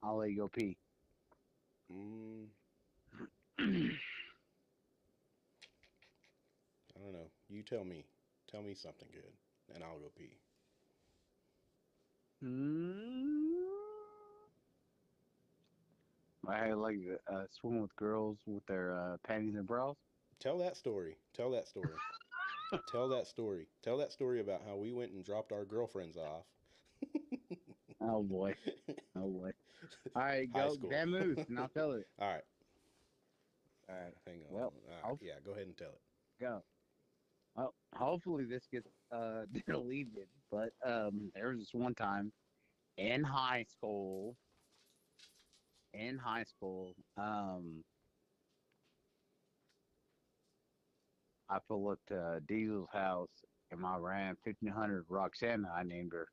[SPEAKER 1] I'll let you go pee.
[SPEAKER 2] I don't know. You tell me. Tell me something good, and I'll go pee.
[SPEAKER 1] I like swim with girls with their panties and bras.
[SPEAKER 2] Tell that story. Tell that story. Tell that story. Tell that story about how we went and dropped our girlfriends off.
[SPEAKER 1] Oh boy. Oh boy. All right, go. That moves, and I'll tell it.
[SPEAKER 2] All right.
[SPEAKER 1] All right.
[SPEAKER 2] Hang on.
[SPEAKER 1] Well,
[SPEAKER 2] All right.
[SPEAKER 1] I'll
[SPEAKER 2] Yeah, go ahead and tell it.
[SPEAKER 1] go. Well, hopefully this gets deleted. But there was this one time in high school. In high school, I pull up to Diesel's house in my Ram 1500 Roxana. I named her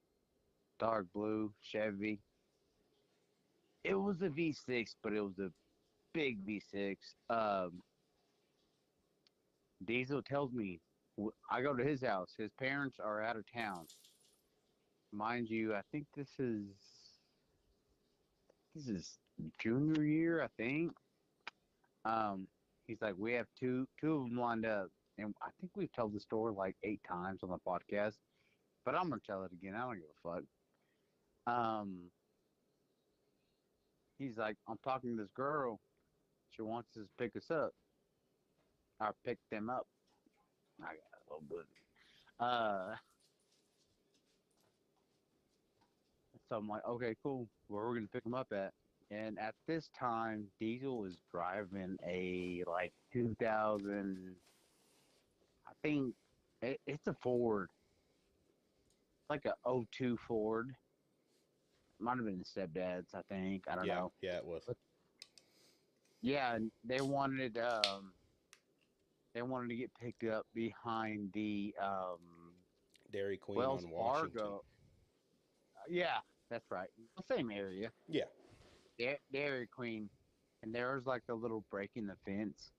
[SPEAKER 1] dark blue Chevy. It was a V6, but it was a big V6. Diesel tells me I go to his house. His parents are out of town. Mind you, I think this is junior year, I think. Um, he's like, we have two of them lined up, and I think we've told the story like 8 times on the podcast, but I'm gonna tell it again. I don't give a fuck. Um, he's like, I'm talking to this girl. She wants us to pick us up. I picked them up. I got a little bit. So I'm like, okay, cool. Where we're gonna pick them up at? And at this time, Diesel was driving a like 2000. I think it's a Ford, like a '02 Ford. Might have been the stepdad's. I think. I don't
[SPEAKER 2] Yeah,
[SPEAKER 1] know.
[SPEAKER 2] yeah, it was.
[SPEAKER 1] But yeah, and they wanted to get picked up behind the
[SPEAKER 2] Dairy Queen
[SPEAKER 1] Wells
[SPEAKER 2] on Washington.
[SPEAKER 1] Fargo. Yeah, that's right. Same area.
[SPEAKER 2] Yeah.
[SPEAKER 1] Dairy Queen, and there was like a little break in the fence.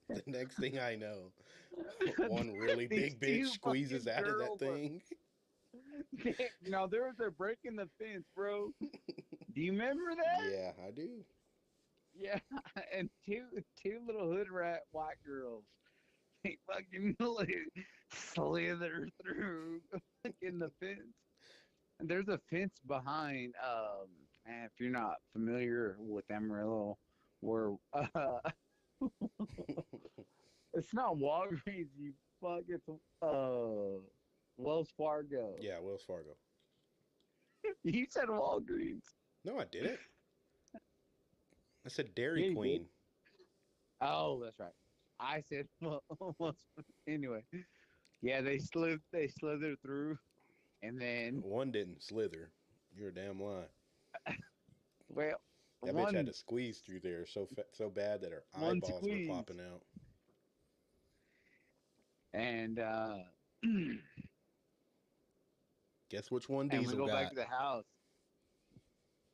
[SPEAKER 2] The next thing I know, one really
[SPEAKER 1] These
[SPEAKER 2] big bitch
[SPEAKER 1] two
[SPEAKER 2] squeezes
[SPEAKER 1] fucking
[SPEAKER 2] out of that
[SPEAKER 1] girls are.
[SPEAKER 2] thing.
[SPEAKER 1] No, there was a break in the fence, bro. Do you remember that?
[SPEAKER 2] Yeah, I do.
[SPEAKER 1] Yeah, and two little hood rat white girls. They fucking slither through in the fence. And there's a fence behind. And if you're not familiar with Amarillo, where it's not Walgreens, you fuck. It's Wells Fargo.
[SPEAKER 2] Yeah, Wells Fargo.
[SPEAKER 1] You said Walgreens.
[SPEAKER 2] No, I didn't. I said Dairy
[SPEAKER 1] Yeah, you did.
[SPEAKER 2] Queen.
[SPEAKER 1] Oh, that's right. I said well, almost. Anyway, yeah, they slithered through, and then
[SPEAKER 2] One didn't slither. You're a damn lie.
[SPEAKER 1] well,
[SPEAKER 2] That bitch had
[SPEAKER 1] one
[SPEAKER 2] to squeeze through there so bad that her
[SPEAKER 1] one
[SPEAKER 2] eyeballs were
[SPEAKER 1] squeeze,
[SPEAKER 2] popping out.
[SPEAKER 1] and
[SPEAKER 2] Guess which one
[SPEAKER 1] and we
[SPEAKER 2] Diesel
[SPEAKER 1] go back
[SPEAKER 2] got?
[SPEAKER 1] to the house.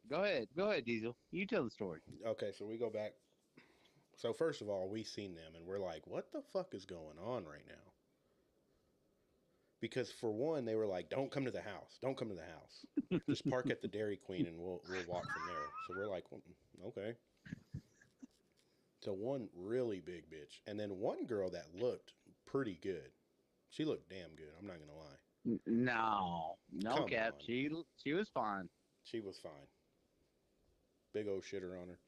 [SPEAKER 1] Go ahead, Diesel. You tell the story.
[SPEAKER 2] Okay, so we go back. So first of all, we seen them and we're like, what the fuck is going on right now? Because for one, they were like, don't come to the house. Don't come to the house. Just park at the Dairy Queen and we'll walk from there. So we're like, well, okay. So one really big bitch. And then one girl that looked pretty good. She looked damn good. I'm not going to lie.
[SPEAKER 1] No
[SPEAKER 2] Come
[SPEAKER 1] cap.
[SPEAKER 2] on.
[SPEAKER 1] She was fine.
[SPEAKER 2] She was fine. Big old shitter on her.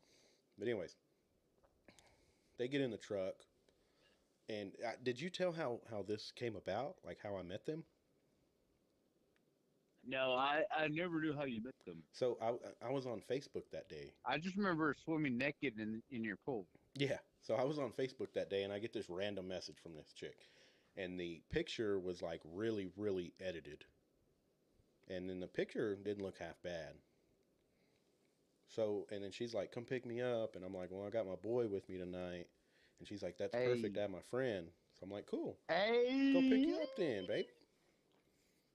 [SPEAKER 2] But anyways, they get in the truck. And did you tell how this came about? Like how I met them?
[SPEAKER 1] No, I never knew how you met them.
[SPEAKER 2] So I was on Facebook that day.
[SPEAKER 1] I just remember swimming naked in your pool.
[SPEAKER 2] Yeah. So I was on Facebook that day and I get this random message from this chick. And the picture was like really, really edited. And then the picture didn't look half bad. So, and then she's like, come pick me up. And I'm like, well, I got my boy with me tonight. And she's like, that's perfect.
[SPEAKER 1] Hey,
[SPEAKER 2] I have my friend. So I'm like, cool. Go pick
[SPEAKER 1] hey.
[SPEAKER 2] you up then, babe.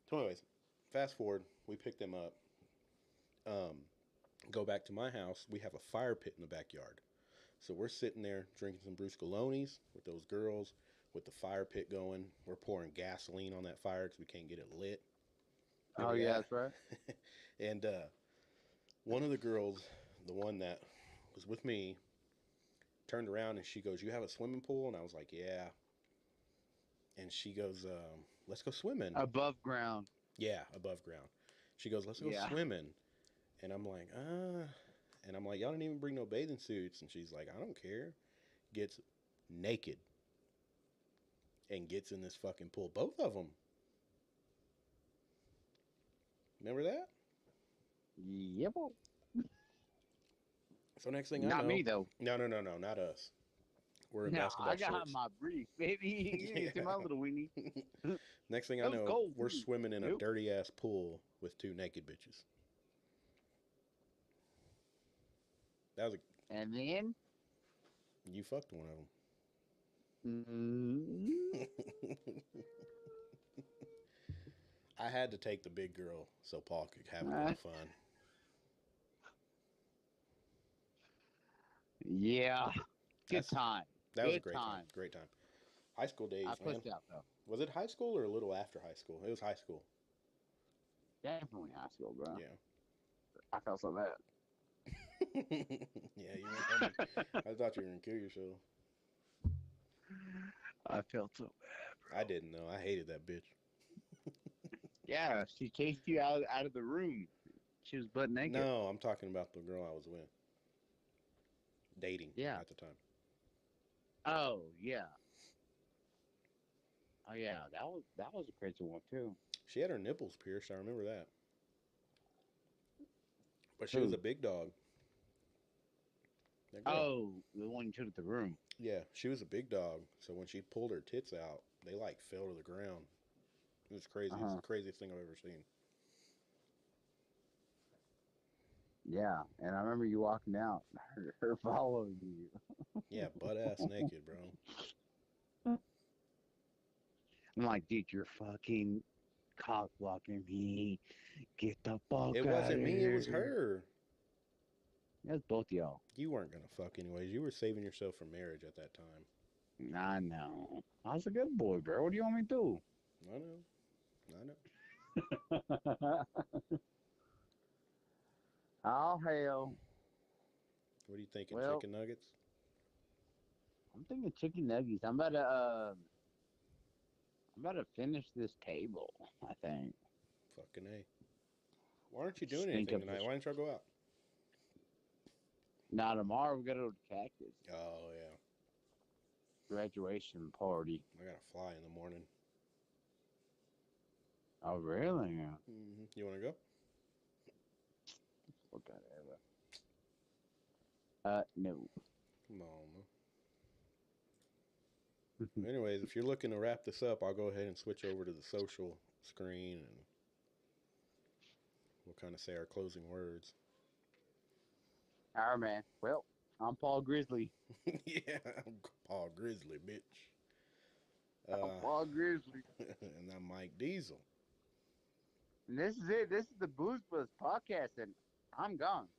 [SPEAKER 2] So anyways, fast forward. We pick them up. Um, go back to my house. We have a fire pit in the backyard. So we're sitting there drinking some Bruscalonis with those girls with the fire pit going. We're pouring gasoline on that fire because we can't get it lit.
[SPEAKER 1] Oh
[SPEAKER 2] Remember
[SPEAKER 1] yeah,
[SPEAKER 2] that?
[SPEAKER 1] that's right.
[SPEAKER 2] And one of the girls, the one that was with me, turned around and she goes, you have a swimming pool? And I was like, yeah. And she goes, let's go swimming.
[SPEAKER 1] Above ground.
[SPEAKER 2] Yeah, above ground. She goes, let's go
[SPEAKER 1] Yeah.
[SPEAKER 2] swimming. And I'm like, And I'm like, y'all didn't even bring no bathing suits. And she's like, I don't care. Gets naked. and gets in this fucking pool. Both of them. Remember that?
[SPEAKER 1] Yep.
[SPEAKER 2] So next thing I
[SPEAKER 1] Not
[SPEAKER 2] know,
[SPEAKER 1] me though.
[SPEAKER 2] no, not us. We're in
[SPEAKER 1] No,
[SPEAKER 2] basketball
[SPEAKER 1] I got
[SPEAKER 2] shorts.
[SPEAKER 1] my brief, baby. You didn't see my little weenie.
[SPEAKER 2] Next thing I
[SPEAKER 1] That was
[SPEAKER 2] know,
[SPEAKER 1] cold
[SPEAKER 2] we're
[SPEAKER 1] too.
[SPEAKER 2] swimming in a
[SPEAKER 1] Yep.
[SPEAKER 2] dirty ass pool with two naked bitches. That was
[SPEAKER 1] And then,
[SPEAKER 2] you fucked one of
[SPEAKER 1] mm,
[SPEAKER 2] them. I had to take the big girl so Paul could have a little fun.
[SPEAKER 1] yeah, good
[SPEAKER 2] That's
[SPEAKER 1] time.
[SPEAKER 2] that was a
[SPEAKER 1] Good
[SPEAKER 2] great time.
[SPEAKER 1] time.
[SPEAKER 2] Great time. High school days,
[SPEAKER 1] I
[SPEAKER 2] man.
[SPEAKER 1] pushed out though.
[SPEAKER 2] Was it high school or a little after high school? It was high school.
[SPEAKER 1] Definitely high school, bro.
[SPEAKER 2] Yeah.
[SPEAKER 1] I felt so bad.
[SPEAKER 2] Yeah, you were. I thought you were gonna kill yourself.
[SPEAKER 1] I felt so
[SPEAKER 2] I didn't know. I hated that bitch.
[SPEAKER 1] Yeah, she chased you out of the room. She was butt naked.
[SPEAKER 2] No, I'm talking about the girl I was with, dating
[SPEAKER 1] Yeah.
[SPEAKER 2] at the time.
[SPEAKER 1] Oh yeah. Oh yeah. That was a crazy one too.
[SPEAKER 2] She had her nipples pierced. I remember that. But she was
[SPEAKER 1] Who?
[SPEAKER 2] a big dog. That girl.
[SPEAKER 1] Oh, the one you took at the room.
[SPEAKER 2] Yeah, she was a big dog. So when she pulled her tits out, they like fell to the ground. It was crazy. It's
[SPEAKER 1] Uh-huh.
[SPEAKER 2] the craziest thing I've ever seen.
[SPEAKER 1] Yeah, and I remember you walking out, her following you.
[SPEAKER 2] Yeah, butt ass naked, bro.
[SPEAKER 1] I'm like, dude, you're fucking cock blocking me. Get the fuck
[SPEAKER 2] It
[SPEAKER 1] out of
[SPEAKER 2] wasn't me. It was
[SPEAKER 1] here.
[SPEAKER 2] her.
[SPEAKER 1] That's both y'all.
[SPEAKER 2] You weren't gonna fuck anyways. You were saving yourself for marriage at that time.
[SPEAKER 1] I know. I was a good boy, bro. What do you want me to do?
[SPEAKER 2] I know. I know.
[SPEAKER 1] Oh hell.
[SPEAKER 2] What are you thinking?
[SPEAKER 1] Well,
[SPEAKER 2] Chicken nuggets?
[SPEAKER 1] I'm thinking chicken nuggets. I'm about to finish this table, I think.
[SPEAKER 2] Fucking A. Why aren't you doing
[SPEAKER 1] Stink
[SPEAKER 2] anything
[SPEAKER 1] up
[SPEAKER 2] tonight?
[SPEAKER 1] this.
[SPEAKER 2] Why don't y'all go out?
[SPEAKER 1] Now tomorrow we gotta go to Cactus.
[SPEAKER 2] Oh, yeah.
[SPEAKER 1] Graduation party.
[SPEAKER 2] I gotta fly in the morning.
[SPEAKER 1] Oh really? Yeah.
[SPEAKER 2] You wanna go?
[SPEAKER 1] Look at it. No.
[SPEAKER 2] Come on. Anyways, if you're looking to wrap this up, I'll go ahead and switch over to the social screen and we'll kind of say our closing words.
[SPEAKER 1] All right, man. Well, I'm Paul Grizzly.
[SPEAKER 2] Yeah, I'm Paul Grizzly, bitch.
[SPEAKER 1] I'm Paul Grizzly.
[SPEAKER 2] And I'm Mike Diesel.
[SPEAKER 1] And this is it. This is the Booze Buzz podcast, and I'm gone.